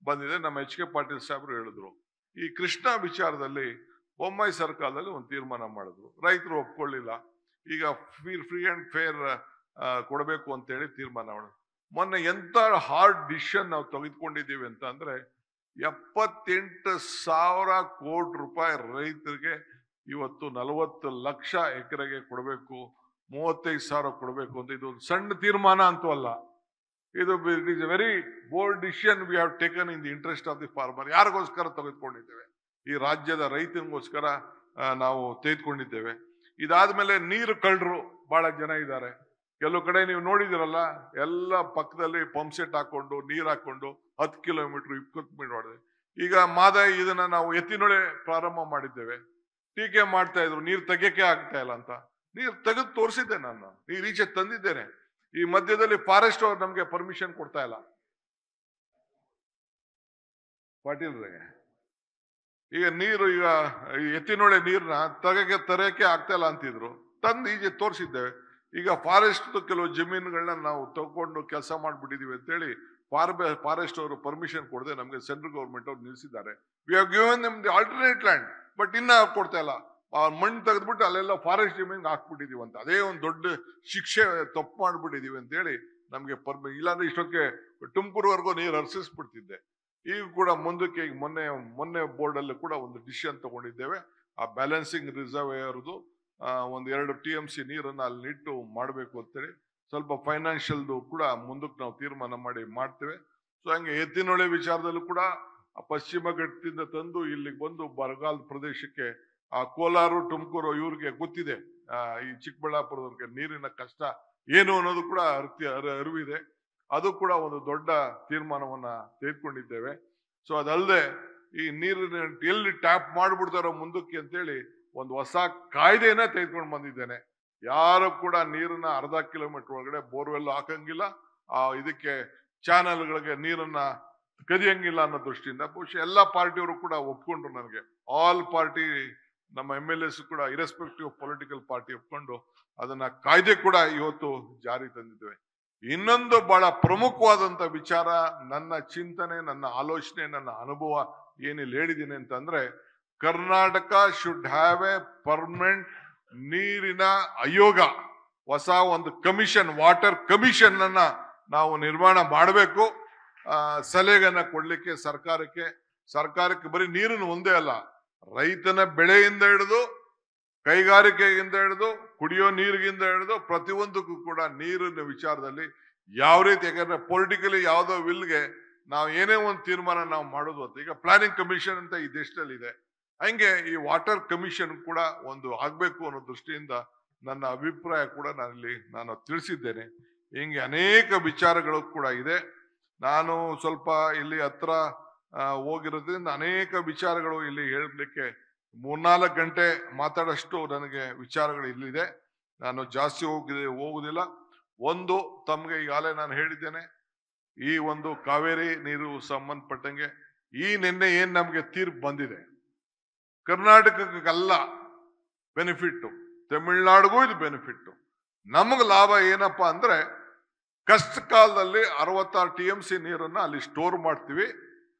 ಬಂದಿದೆ. ನಮ್ಮ HK ಪಾಟೀಲ್ ಸಾಹೇಬರು ಹೇಳಿದ್ರು, ಈ ಕೃಷ್ಣಾ ವಿಚಾರದಲ್ಲಿ ಬೊಮ್ಮಾಯಿ ಸರ್ಕಾರದಲ್ಲಿ ಒಂದು ತೀರ್ಮಾನ ಮಾಡಿದ್ರು, ರೈತರು ಒಪ್ಕೊಳ್ಳಿಲ್ಲ. ಈಗ ಫ್ರೀ ಅಂಡ್ ಫೇರ್ ಕೊಡಬೇಕು ಅಂತೇಳಿ ತೀರ್ಮಾನ ಮಾಡಿದ್ರು. ಮೊನ್ನೆ ಎಂತ ಹಾರ್ಡ್ ಡಿಸಿಷನ್ ನಾವು ತೆಗೆದುಕೊಂಡಿದ್ದೀವಿ ಅಂತ ಅಂದ್ರೆ 78,000 ಕೋಟಿ ರೂಪಾಯಿ ರೈತರಿಗೆ ಇವತ್ತು 40 ಲಕ್ಷ ಎಕರೆಗೆ ಕೊಡಬೇಕು, 35,000 ಕೊಡಬೇಕು ಅಂತ. ಇದು ಸಣ್ಣ ತೀರ್ಮಾನ ಅಂತೂ ಅಲ್ಲ. ಇದು it is a very bold decision we have taken in the interest of the farmer. ಯಾರಿಗೋಸ್ಕರ ತೆಗೆದುಕೊಂಡಿದ್ದೇವೆ? ಈ ರಾಜ್ಯದ ರೈತನಿಗೋಸ್ಕರ ನಾವು ತೆಗೆದುಕೊಂಡಿದ್ದೇವೆ. ಇದಾದ್ಮೇಲೆ ನೀರು ಕಳ್ಳರು ಬಹಳ ಜನ ಇದ್ದಾರೆ. ಕೆಲವು ಕಡೆ ನೀವು ನೋಡಿದಿರಲ್ಲ, ಎಲ್ಲ ಪಕ್ಕದಲ್ಲಿ ಪಂಪ್ ಸೆಟ್ ಹಾಕೊಂಡು ನೀರ್ ಹಾಕೊಂಡು 10 ಕಿಲೋಮೀಟರ್ 20 ಮೀಟರ್ ಮಾಡಿದೆ. ಈಗ ಮಾದಾಯಿ ಇದನ್ನ ನಾವು ಎತ್ತಿನೊಳೆ ಪ್ರಾರಂಭ ಮಾಡಿದ್ದೇವೆ. ಟೀಕೆ ಮಾಡ್ತಾ ಇದ್ರು ನೀರ್ ತೆಗಿಯಕ್ಕೆ ಆಗ್ತಾ ಇಲ್ಲ ಅಂತ. ನೀರ್ ತೆಗೆದು ತೋರಿಸಿದ್ದೆ ನಾನು, ನೀರ್ ಈಚೆ ತಂದಿದ್ದೇನೆ. ಈ ಮಧ್ಯದಲ್ಲಿ ಫಾರೆಸ್ಟ್ ಅವ್ರು ನಮ್ಗೆ ಪರ್ಮಿಷನ್ ಕೊಡ್ತಾ ಇಲ್ಲ. ಪಾಟೀಲ್ರೆ, ಈಗ ನೀರು ಈಗ ಎತ್ತಿನೊಳೆ ನೀರ್ನ ತರೆಯಕ್ಕೆ ಆಗ್ತಾ ಇಲ್ಲ ಅಂತಿದ್ರು. ತಂದು ಈಚೆ ತೋರಿಸಿದ್ದೇವೆ. ಈಗ ಫಾರೆಸ್ಟ್ ಕೆಲವು ಜಮೀನುಗಳನ್ನ ನಾವು ತಗೊಂಡು ಕೆಲಸ ಮಾಡ್ಬಿಟ್ಟಿದೀವಿ ಅಂತೇಳಿ ಫಾರೆಸ್ಟ್ ಅವರು ಪರ್ಮಿಷನ್ ಕೊಡದೆ ನಮ್ಗೆ ಸೆಂಟ್ರಲ್ ಗೌರ್ಮೆಂಟ್ ಅವ್ರು ನಿಲ್ಸಿದ್ದಾರೆ. We have given them the alternate land, but ಇನ್ನ ಕೊಡ್ತಾ ಇಲ್ಲ. ಆ ಮಣ್ಣು ತೆಗೆದ್ಬಿಟ್ಟು ಅಲ್ಲೆಲ್ಲ ಫಾರೆಸ್ಟ್ ಜಮೀನ್ಗೆ ಹಾಕ್ಬಿಟ್ಟಿದೀವಿ ಅಂತ. ಅದೇ ಒಂದು ದೊಡ್ಡ ಶಿಕ್ಷೆ, ತಪ್ಪು ಮಾಡ್ಬಿಟ್ಟಿದೀವಿ ಅಂತೇಳಿ ನಮ್ಗೆ ಇಲ್ಲಾಂದ್ರೆ ಇಷ್ಟೊಕ್ಕೆ ತುಮಕೂರುವರೆಗೂ ನೀರು ಹರಿಸಿಸ್ಬಿಡ್ತಿದ್ದೆ. ಈಗ ಕೂಡ ಮುಂದಕ್ಕೆ ಈಗ ಮೊನ್ನೆ ಬೋರ್ಡ್ ಅಲ್ಲೂ ಕೂಡ ಒಂದು ಡಿಸಿಷನ್ ತಗೊಂಡಿದ್ದೇವೆ. ಆ ಬ್ಯಾಲೆನ್ಸಿಂಗ್ ರಿಸರ್ವೇಯರ್ದು ಒಂದು 2 TMC ನೀರನ್ನ ಅಲ್ಲಿ ಇಟ್ಟು ಮಾಡಬೇಕು ಅಂತೇಳಿ ಸ್ವಲ್ಪ ಫೈನಾನ್ಷಿಯಲ್ದು ಕೂಡ ಮುಂದಕ್ಕೆ ನಾವು ತೀರ್ಮಾನ ಮಾಡಿ ಮಾಡ್ತೇವೆ. ಸೊ ಹಂಗೆ ಎತ್ತಿನೊಳೆ ವಿಚಾರದಲ್ಲೂ ಕೂಡ ಪಶ್ಚಿಮ ಘಟ್ಟದಿಂದ ತಂದು ಇಲ್ಲಿಗೆ ಬಂದು ಬರಗಾಲದ ಪ್ರದೇಶಕ್ಕೆ ಆ ಕೋಲಾರ ತುಮಕೂರು ಇವ್ರಿಗೆ ಗೊತ್ತಿದೆ, ಈ ಚಿಕ್ಕಬಳ್ಳಾಪುರದವ್ರಿಗೆ ನೀರಿನ ಕಷ್ಟ ಏನು ಅನ್ನೋದು ಕೂಡ ಅರಿವಿದೆ. ಅದು ಕೂಡ ಒಂದು ದೊಡ್ಡ ತೀರ್ಮಾನವನ್ನ ತೆಗೆದುಕೊಂಡಿದ್ದೇವೆ. ಸೊ ಅದಲ್ಲದೆ ಈ ನೀರಿನ ಎಲ್ಲಿ ಟ್ಯಾಪ್ ಮಾಡ್ಬಿಡ್ತಾರೋ ಮುಂದಕ್ಕೆ ಅಂತೇಳಿ ಒಂದು ಹೊಸ ಕಾಯ್ದೆಯನ್ನ ತೆಗೆದುಕೊಂಡು ಬಂದಿದ್ದೇನೆ. ಯಾರು ಕೂಡ ನೀರನ್ನ ಅರ್ಧ ಕಿಲೋಮೀಟರ್ ಒಳಗಡೆ ಬೋರ್ವೆಲ್ ಹಾಕಂಗಿಲ್ಲ, ಇದಕ್ಕೆ ಚಾನಲ್ಗಳಿಗೆ ನೀರನ್ನ ಕದಿಯಂಗಿಲ್ಲ ಅನ್ನೋ ದೃಷ್ಟಿಯಿಂದ ಬಹುಶಃ ಎಲ್ಲಾ ಪಾರ್ಟಿಯವರು ಕೂಡ ಒಪ್ಕೊಂಡ್ರು. ನನಗೆ ಆಲ್ ಪಾರ್ಟಿ ನಮ್ಮ MLAs ಕೂಡ ಇರೆಸ್ಪೆಕ್ಟಿವ್ ಆಫ್ ಪೊಲಿಟಿಕಲ್ ಪಾರ್ಟಿ ಒಪ್ಕೊಂಡು ಅದನ್ನ ಕಾಯ್ದೆ ಕೂಡ ಇವತ್ತು ಜಾರಿ ತಂದಿದ್ದೇವೆ. ಇನ್ನೊಂದು ಬಹಳ ಪ್ರಮುಖವಾದಂತ ವಿಚಾರ, ನನ್ನ ಚಿಂತನೆ, ನನ್ನ ಆಲೋಚನೆ, ನನ್ನ ಅನುಭವ ಏನಿಲ್ಲ ಹೇಳಿದ್ದೀನಿ ಅಂತಂದ್ರೆ, Karnataka should have A permanent ನೀರಿನ ಆಯೋಗ, ಹೊಸ ಒಂದು ಕಮಿಷನ್, ವಾಟರ್ ಕಮಿಷನ್ ಅನ್ನ ನಾವು ನಿರ್ಮಾಣ ಮಾಡಬೇಕು. ಸಲಹೆಗನ್ನ ಕೊಡ್ಲಿಕ್ಕೆ ಸರ್ಕಾರಕ್ಕೆ ಬರೀ ನೀರನ್ನು ಒಂದೇ ಅಲ್ಲ, ರೈತನ ಬೆಳೆಯಿಂದ ಹಿಡಿದು ಕೈಗಾರಿಕೆಯಿಂದ ಹಿಡಿದು ಕುಡಿಯೋ ನೀರಿಗಿಂದ ಹಿಡಿದು ಪ್ರತಿಯೊಂದಕ್ಕೂ ಕೂಡ ನೀರಿನ ವಿಚಾರದಲ್ಲಿ ಯಾವ ರೀತಿ, ಯಾಕಂದ್ರೆ ಪೊಲಿಟಿಕಲಿ ಯಾವುದೋ ವಿಲ್ಗೆ ನಾವು ಏನೇ ಒಂದು ತೀರ್ಮಾನ ನಾವು ಮಾಡೋದು ಅಂತ. ಈಗ ಪ್ಲಾನಿಂಗ್ ಕಮಿಷನ್ ಅಂತ ಈ ದೇಶದಲ್ಲಿ ಇದೆ, ಹಂಗೆ ಈ ವಾಟರ್ ಕಮಿಷನ್ ಕೂಡ ಒಂದು ಆಗ್ಬೇಕು ಅನ್ನೋ ದೃಷ್ಟಿಯಿಂದ ನನ್ನ ಅಭಿಪ್ರಾಯ ಕೂಡ ನಾನು ತಿಳಿಸಿದ್ದೇನೆ. ಹಿಂಗೆ ಅನೇಕ ವಿಚಾರಗಳು ಕೂಡ ಇದೆ. ನಾನು ಸ್ವಲ್ಪ ಇಲ್ಲಿ ಹತ್ರ ಹೋಗಿರೋದ್ರಿಂದ ಅನೇಕ ವಿಚಾರಗಳು ಇಲ್ಲಿ ಹೇಳಲಿಕ್ಕೆ 3-4 ಗಂಟೆ ಮಾತಾಡೋಷ್ಟು ನನಗೆ ವಿಚಾರಗಳು ಇಲ್ಲಿದೆ. ನಾನು ಜಾಸ್ತಿ ಹೋಗುದಿಲ್ಲ. ಒಂದು, ತಮ್ಗೆ ಈಗಾಗಲೇ ನಾನು ಹೇಳಿದ್ದೇನೆ, ಈ ಒಂದು ಕಾವೇರಿ ನೀರು ಸಂಬಂಧಪಟ್ಟಂಗೆ ನಿನ್ನೆ ಏನ್ ನಮ್ಗೆ ತೀರ್ಪು ಬಂದಿದೆ, ಕರ್ನಾಟಕಕ್ಕಲ್ಲ ಬೆನಿಫಿಟ್, ತಮಿಳ್ನಾಡಿಗೂ ಇದು ಬೆನಿಫಿಟ್. ನಮಗ್ ಲಾಭ ಏನಪ್ಪಾ ಅಂದ್ರೆ, ಕಷ್ಟ ಕಾಲದಲ್ಲಿ 66 TMC ನೀರನ್ನ ಅಲ್ಲಿ ಸ್ಟೋರ್ ಮಾಡ್ತೀವಿ,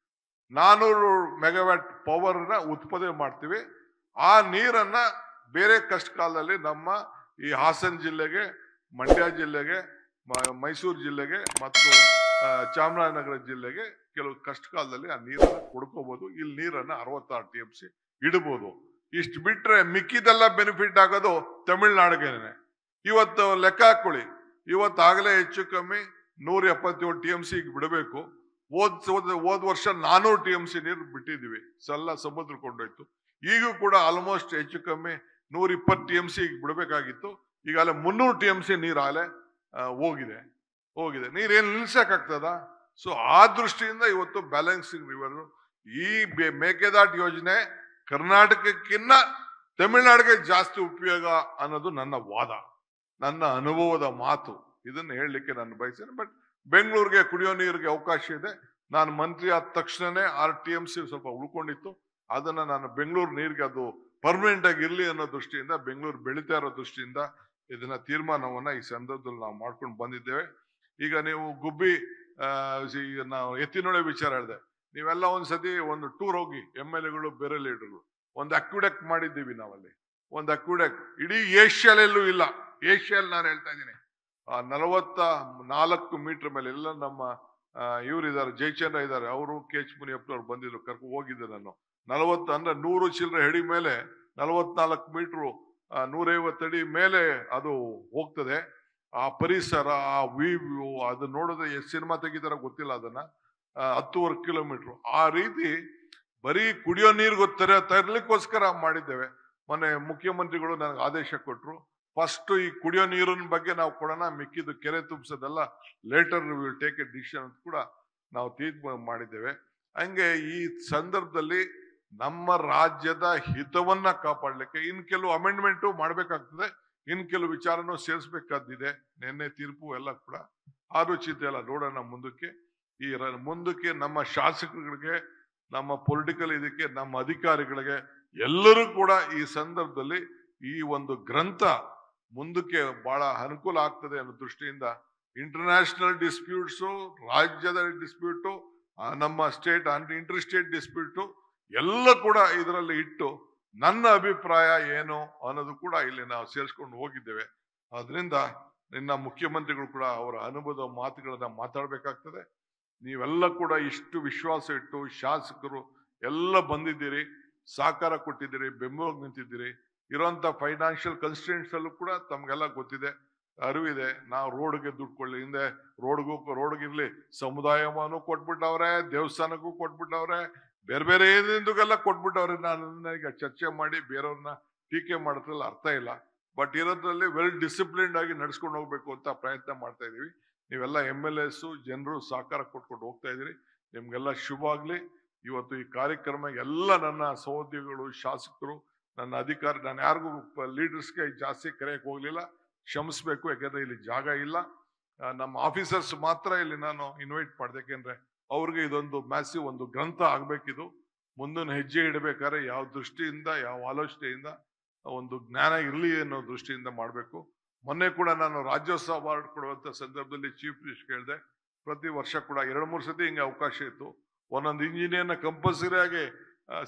400 ಮೆಗಾವ್ಯಾಟ್ ಪವರ್ ನ ಉತ್ಪಾದನೆ ಮಾಡ್ತೀವಿ. ಆ ನೀರನ್ನ ಬೇರೆ ಕಷ್ಟ ಕಾಲದಲ್ಲಿ ನಮ್ಮ ಈ ಹಾಸನ ಜಿಲ್ಲೆಗೆ, ಮಂಡ್ಯ ಜಿಲ್ಲೆಗೆ, ಮೈಸೂರು ಜಿಲ್ಲೆಗೆ ಮತ್ತು ಚಾಮರಾಜನಗರ ಜಿಲ್ಲೆಗೆ ಕೆಲವು ಕಷ್ಟ ಕಾಲದಲ್ಲಿ ಆ ನೀರನ್ನ ಕೊಡ್ಕೋಬಹುದು. ಇಲ್ಲಿ ನೀರನ್ನ 66 TMC ಇಡಬಹುದು. ಇಷ್ಟು ಬಿಟ್ರೆ ಮಿಕ್ಕಿದೆಲ್ಲ ಬೆನಿಫಿಟ್ ಆಗೋದು ತಮಿಳ್ನಾಡಿಗೆನೆ. ಇವತ್ತು ಲೆಕ್ಕ ಹಾಕೊಳ್ಳಿ, ಇವತ್ತಾಗಲೇ ಹೆಚ್ಚು ಕಮ್ಮಿ 177 TMC ಬಿಡಬೇಕು. ಹೋದ್ ವರ್ಷ 400 TMC ನೀರು ಬಿಟ್ಟಿದೀವಿ, ಸಮುದ್ರ ಕೊಂಡೋಯ್ತು. ಈಗೂ ಕೂಡ ಆಲ್ಮೋಸ್ಟ್ ಹೆಚ್ಚು ಕಮ್ಮಿ 120 TMC ಬಿಡಬೇಕಾಗಿತ್ತು. ಈಗಾಗಲೇ 300 TMC ನೀರು ಆಗಲೇ ಹೋಗಿದೆ. ನೀರೇನು ನಿಲ್ಸಕ್ಕಾಗ್ತದ? ಸೊ ಆ ದೃಷ್ಟಿಯಿಂದ ಇವತ್ತು ಬ್ಯಾಲೆನ್ಸಿಂಗ್ ರಿವರ್, ಈ ಮೇಕೆದಾಟು ಯೋಜನೆ ಕರ್ನಾಟಕಕ್ಕಿನ್ನ ತಮಿಳ್ನಾಡಿಗೆ ಜಾಸ್ತಿ ಉಪಯೋಗ ಅನ್ನೋದು ನನ್ನ ವಾದ, ನನ್ನ ಅನುಭವದ ಮಾತು. ಇದನ್ನ ಹೇಳಲಿಕ್ಕೆ ನಾನು ಬಯಸ್ತೇನೆ. ಬಟ್ ಬೆಂಗಳೂರಿಗೆ ಕುಡಿಯೋ ನೀರಿಗೆ ಅವಕಾಶ ಇದೆ. ನಾನು ಮಂತ್ರಿ ಆದ ತಕ್ಷಣನೇ 6 TMC ಸ್ವಲ್ಪ ಉಳ್ಕೊಂಡಿತ್ತು, ಅದನ್ನ ನಾನು ಬೆಂಗಳೂರು ನೀರಿಗೆ ಅದು ಪರ್ಮನೆಂಟ್ ಆಗಿ ಇರ್ಲಿ ಅನ್ನೋ ದೃಷ್ಟಿಯಿಂದ, ಬೆಂಗಳೂರು ಬೆಳೀತಾ ಇರೋ ದೃಷ್ಟಿಯಿಂದ ಇದನ್ನ ತೀರ್ಮಾನವನ್ನ ಈ ಸಂದರ್ಭದಲ್ಲಿ ನಾವು ಮಾಡ್ಕೊಂಡು ಬಂದಿದ್ದೇವೆ. ಈಗ ನೀವು ಗುಬ್ಬಿ ನಾವು ಎತ್ತಿನೊಳೆ ವಿಚಾರ ಹೇಳಿದೆ, ನೀವೆಲ್ಲ ಒಂದ್ಸತಿ ಒಂದು ಟೂರ್ ಹೋಗಿ, MLAಗಳು ಬೇರೆ ಲೀಡರ್ಗಳು, ಒಂದು ಅಕ್ವಿಡೆಕ್ಟ್ ಮಾಡಿದ್ದೀವಿ ನಾವಲ್ಲಿ. ಒಂದು ಅಕ್ವಿಡೆಕ್ಟ್ ಇಡೀ ಏಷ್ಯಾಲೆಲ್ಲೂ ಇಲ್ಲ. ಏಷ್ಯಲ್ಲಿ ನಾನು ಹೇಳ್ತಾ ಇದ್ದೀನಿ, 44 ಮೀಟರ್ ಮೇಲೆ ಎಲ್ಲ ನಮ್ಮ ಇವರಿದ್ದಾರೆ, ಜಯಚಂದ್ರ ಇದ್ದಾರೆ, ಅವರು KH ಮುನಿಯಪ್ಪ ಅವ್ರು ಬಂದಿದ್ರು, ಕರ್ಕೊಂಡು ಹೋಗಿದ್ದೆ ನಾನು. 40 ಅಂದ್ರೆ 100 ಚಿಲ್ಲರೆ ಹೆಡಿ ಮೇಲೆ 44 ಮೀಟರ್ 150 ಅಡಿ ಮೇಲೆ ಅದು ಹೋಗ್ತದೆ. ಆ ಪರಿಸರ, ಆ ವ್ಯೂ, ಅದು ನೋಡಿದ್ರೆ ಎಷ್ಟು ಸಿನಿಮಾ ತೆಗಿತಾರ ಗೊತ್ತಿಲ್ಲ. ಅದನ್ನ 10 ಕಿಲೋಮೀಟರ್ ಆ ರೀತಿ ಬರೀ ಕುಡಿಯೋ ನೀರು ತರಲಿಕ್ಕೋಸ್ಕರ ಮಾಡಿದ್ದೇವೆ. ಮೊನ್ನೆ ಮುಖ್ಯಮಂತ್ರಿಗಳು ನನಗೆ ಆದೇಶ ಕೊಟ್ಟರು, ಫಸ್ಟ್ ಈ ಕುಡಿಯೋ ನೀರಿನ ಬಗ್ಗೆ ನಾವು ಕೊಡೋಣ, ಮಿಕ್ಕಿದ್ದು ಕೆರೆ ತುಂಬಿಸೋದೆಲ್ಲ later will take a decision ಅಂತ ಕೂಡ ನಾವು ತೀರ್ಮಾನ ಮಾಡಿದ್ದೇವೆ. ಹಂಗೆ ಈ ಸಂದರ್ಭದಲ್ಲಿ ನಮ್ಮ ರಾಜ್ಯದ ಹಿತವನ್ನ ಕಾಪಾಡಲಿಕ್ಕೆ ಇನ್ ಕೆಲವು ಅಮೆಂಡ್ಮೆಂಟು ಮಾಡ್ಬೇಕಾಗ್ತದೆ, ಇನ್ ಕೆಲವು ವಿಚಾರನೂ ಸೇರಿಸಬೇಕಾದಿದೆ. ನಿನ್ನೆ ತೀರ್ಪು ಎಲ್ಲ ಕೂಡ ಆಲೋಚಿತ ಎಲ್ಲ ನೋಡೋಣ ಮುಂದಕ್ಕೆ. ಮುಂದಕ್ಕೆ ನಮ್ಮ ಶಾಸಕರಿಗೆ, ನಮ್ಮ ಪೊಲಿಟಿಕಲ್ ಇದಕ್ಕೆ, ನಮ್ಮ ಅಧಿಕಾರಿಗಳಿಗೆ ಎಲ್ಲರೂ ಕೂಡ ಈ ಸಂದರ್ಭದಲ್ಲಿ ಈ ಒಂದು ಗ್ರಂಥ ಮುಂದಕ್ಕೆ ಬಹಳ ಅನುಕೂಲ ಆಗ್ತದೆ ಅನ್ನೋ ದೃಷ್ಟಿಯಿಂದ ಇಂಟರ್ನ್ಯಾಷನಲ್ ಡಿಸ್ಪ್ಯೂಟ್ಸು, ರಾಜ್ಯದ ಡಿಸ್ಪ್ಯೂಟು, ನಮ್ಮ state and inter state dispute ಎಲ್ಲ ಕೂಡ ಇದರಲ್ಲಿ ಇಟ್ಟು ನನ್ನ ಅಭಿಪ್ರಾಯ ಏನು ಅನ್ನೋದು ಕೂಡ ಇಲ್ಲಿ ನಾವು ಸೇರಿಸ್ಕೊಂಡು ಹೋಗಿದ್ದೇವೆ. ಅದರಿಂದ ನಿನ್ನ ಮುಖ್ಯಮಂತ್ರಿಗಳು ಕೂಡ ಅವರ ಅನುಭವದ ಮಾತುಗಳನ್ನ ಮಾತಾಡ್ಬೇಕಾಗ್ತದೆ. ನೀವೆಲ್ಲ ಕೂಡ ಇಷ್ಟು ವಿಶ್ವಾಸ ಇಟ್ಟು ಶಾಸಕರು ಎಲ್ಲ ಬಂದಿದ್ದೀರಿ, ಸಹಕಾರ ಕೊಟ್ಟಿದ್ದೀರಿ, ಬೆಂಬಲ ನಿಂತಿದ್ದೀರಿ. ಇರೋಂಥ ಫೈನಾನ್ಷಿಯಲ್ ಕನ್ಸ್ಟೆಂಟ್ಸ್ ಅಲ್ಲೂ ಕೂಡ ತಮ್ಗೆಲ್ಲ ಗೊತ್ತಿದೆ, ಅರಿವಿದೆ. ನಾವು ರೋಡ್ಗೆ ದುಡ್ಡು ಕೊಳ್ಳಿ, ಹಿಂದೆ ರೋಡ್ಗಿರ್ಲಿ ಸಮುದಾಯವನ್ನು ಕೊಟ್ಬಿಟ್ಟವ್ರೆ, ದೇವಸ್ಥಾನಕ್ಕೂ ಕೊಟ್ಬಿಟ್ಟವ್ರೆ, ಬೇರೆ ಬೇರೆ ಏನೆಂದುಗೆಲ್ಲ ಕೊಟ್ಬಿಟ್ಟವ್ರೆ. ನಾನು ಈಗ ಚರ್ಚೆ ಮಾಡಿ ಬೇರೆಯವ್ರನ್ನ ಟೀಕೆ ಮಾಡೋದ್ರಲ್ಲಿ ಅರ್ಥ ಇಲ್ಲ. ಬಟ್ ಇರೋದ್ರಲ್ಲಿ ವೆಲ್ ಡಿಸಿಪ್ಲಿನ್ಡ್ ಆಗಿ ನಡ್ಸ್ಕೊಂಡು ಹೋಗ್ಬೇಕು ಅಂತ ಪ್ರಯತ್ನ ಮಾಡ್ತಾ ಇದೀವಿ. ನೀವೆಲ್ಲ MLAs ಜನರು ಸಹಕಾರ ಕೊಟ್ಕೊಂಡು ಹೋಗ್ತಾ ಇದೀರಿ. ನಿಮ್ಗೆಲ್ಲ ಶುಭ ಆಗ್ಲಿ. ಇವತ್ತು ಈ ಕಾರ್ಯಕ್ರಮ ಎಲ್ಲ ನನ್ನ ಸಹೋದ್ಯೋಗಿಗಳು, ಶಾಸಕರು, ನನ್ನ ಅಧಿಕಾರಿ, ನಾನು ಯಾರಿಗೂ ಲೀಡರ್ಸ್ಗೆ ಜಾಸ್ತಿ ಕರೆಯಕ್ಕೆ ಹೋಗ್ಲಿಲ್ಲ, ಕ್ಷಮಿಸ್ಬೇಕು. ಯಾಕಂದ್ರೆ ಇಲ್ಲಿ ಜಾಗ ಇಲ್ಲ. ನಮ್ಮ ಆಫೀಸರ್ಸ್ ಮಾತ್ರ ಇಲ್ಲಿ ನಾನು ಇನ್ವೈಟ್ ಮಾಡಿದೆ. ಯಾಕೆಂದ್ರೆ ಅವ್ರಿಗೆ ಇದೊಂದು ಮ್ಯಾಸಿವ್ ಒಂದು ಗ್ರಂಥ ಆಗ್ಬೇಕಿದು. ಮುಂದಿನ ಹೆಜ್ಜೆ ಇಡಬೇಕಾದ್ರೆ ಯಾವ ದೃಷ್ಟಿಯಿಂದ, ಯಾವ ಆಲೋಚನೆಯಿಂದ ಒಂದು ಜ್ಞಾನ ಇರಲಿ ಅನ್ನೋ ದೃಷ್ಟಿಯಿಂದ ಮಾಡಬೇಕು. ಮೊನ್ನೆ ಕೂಡ ನಾನು ರಾಜ್ಯೋತ್ಸವ ಅವಾರ್ಡ್ ಕೊಡುವಂತ ಸಂದರ್ಭದಲ್ಲಿ ಚೀಫ್ ಮಿನಿಸ್ಟರ್ ಕೇಳಿದೆ. ಪ್ರತಿ ವರ್ಷ ಕೂಡ 2-3 ಸತಿ ಹಿಂಗೆ ಅವಕಾಶ ಇತ್ತು. ಒಂದೊಂದು ಇಂಜಿನಿಯರ್ನ ಕಂಪಲ್ಸರಿ ಆಗಿ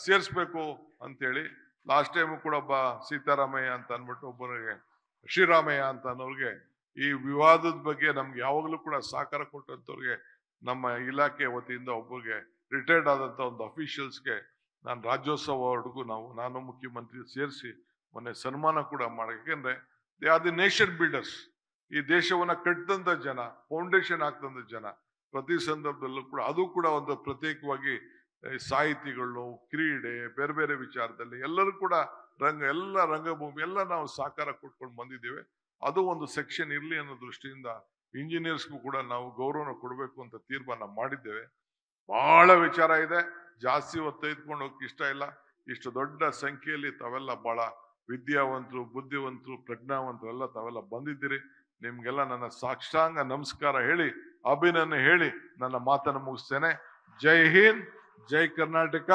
ಸೇರಿಸ್ಬೇಕು ಅಂತೇಳಿ. ಲಾಸ್ಟ್ ಟೈಮ್ ಕೂಡ ಒಬ್ಬ ಸೀತಾರಾಮಯ್ಯ ಅಂತ ಅಂದ್ಬಿಟ್ಟು ಒಬ್ಬರಿಗೆ ಶ್ರೀರಾಮಯ್ಯ ಅಂತ ಅನ್ನೋರಿಗೆ ಈ ವಿವಾದದ ಬಗ್ಗೆ ನಮ್ಗೆ ಯಾವಾಗಲೂ ಕೂಡ ಸಹಕಾರ ಕೊಟ್ಟಂತವ್ರಿಗೆ ನಮ್ಮ ಇಲಾಖೆ ವತಿಯಿಂದ ಒಬ್ಬರಿಗೆ ರಿಟೈರ್ಡ್ ಆದಂತ ಒಂದು ಅಫಿಷಿಯಲ್ಸ್ಗೆ ನಾನು ರಾಜ್ಯೋತ್ಸವ ಅವಾರ್ಡ್ಗೂ ನಾನು ಮುಖ್ಯಮಂತ್ರಿ ಸೇರಿಸಿ ಮೊನ್ನೆ ಸನ್ಮಾನ ಕೂಡ ಮಾಡಿ. ಯಾಕೆಂದ್ರೆ they are the nation builders. ಈ ದೇಶವನ್ನ ಕಟ್ಟಿದಂತ ಜನ, ಫೌಂಡೇಶನ್ ಆಗ್ತಂತ ಜನ. ಪ್ರತಿ ಸಂದರ್ಭದಲ್ಲೂ ಕೂಡ ಅದು ಕೂಡ ಒಂದು ಪ್ರತ್ಯೇಕವಾಗಿ ಸಾಹಿತಿಗಳು, ಕ್ರೀಡೆ, ಬೇರೆ ಬೇರೆ ವಿಚಾರದಲ್ಲಿ ಎಲ್ಲರೂ ಕೂಡ ಎಲ್ಲ ರಂಗಭೂಮಿ ಎಲ್ಲ ನಾವು ಸಹಕಾರ ಕೊಟ್ಕೊಂಡು ಬಂದಿದ್ದೇವೆ. ಅದು ಒಂದು ಸೆಕ್ಷನ್ ಇರ್ಲಿ ಅನ್ನೋ ದೃಷ್ಟಿಯಿಂದ ಇಂಜಿನಿಯರ್ಸ್ಗೂ ಕೂಡ ನಾವು ಗೌರವನ ಕೊಡಬೇಕು ಅಂತ ತೀರ್ಮಾನ ಮಾಡಿದ್ದೇವೆ. ಬಹಳ ವಿಚಾರ ಇದೆ, ಜಾಸ್ತಿ ತೆಗೆದುಕೊಂಡು ಹೋಗಕ್ಕೆ ಇಷ್ಟ ಇಲ್ಲ. ಇಷ್ಟು ದೊಡ್ಡ ಸಂಖ್ಯೆಯಲ್ಲಿ ತಾವೆಲ್ಲ ಬಹಳ ವಿದ್ಯಾವಂತರು, ಬುದ್ಧಿವಂತರು, ಪ್ರಜ್ಞಾವಂತರು ಎಲ್ಲ ತಾವೆಲ್ಲ ಬಂದಿದ್ದೀರಿ. ನಿಮ್ಗೆಲ್ಲ ನನ್ನ ಸಾಷ್ಟಾಂಗ ನಮಸ್ಕಾರ ಹೇಳಿ, ಅಭಿನಂದನೆ ಹೇಳಿ ನನ್ನ ಮಾತನ್ನು ಮುಗಿಸ್ತೇನೆ. ಜೈ ಹಿಂದ್, ಜೈ ಕರ್ನಾಟಕ.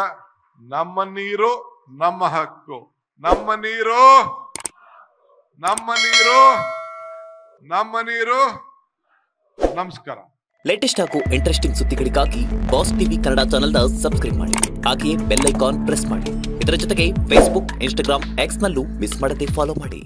ನಮ್ಮ ನೀರು ನಮ್ಮ ಹಕ್ಕು, ನಮ್ಮ ನೀರು ನಮ್ಮ ನೀರು ನಮ್ಮ ನೀರು. ನಮಸ್ಕಾರ. ಲೇಟೆಸ್ಟ್ ಹಾಗೂ ಇಂಟ್ರೆಸ್ಟಿಂಗ್ ಸುದ್ದಿಗಳಿಗಾಗಿ ಬಾಸ್ ಟಿವಿ ಕನ್ನಡ ಚಾನೆಲ್ನ ಸಬ್ಸ್ಕ್ರೈಬ್ ಮಾಡಿ. ಹಾಗೆಯೇ ಬೆಲ್ ಐಕಾನ್ ಪ್ರೆಸ್ ಮಾಡಿ. ಇದರ ಜೊತೆಗೆ ಫೇಸ್ಬುಕ್, ಇನ್ಸ್ಟಾಗ್ರಾಮ್, ಎಕ್ಸ್ ನಲ್ಲೂ ಮಿಸ್ ಮಾಡದೆ ಫಾಲೋ ಮಾಡಿ.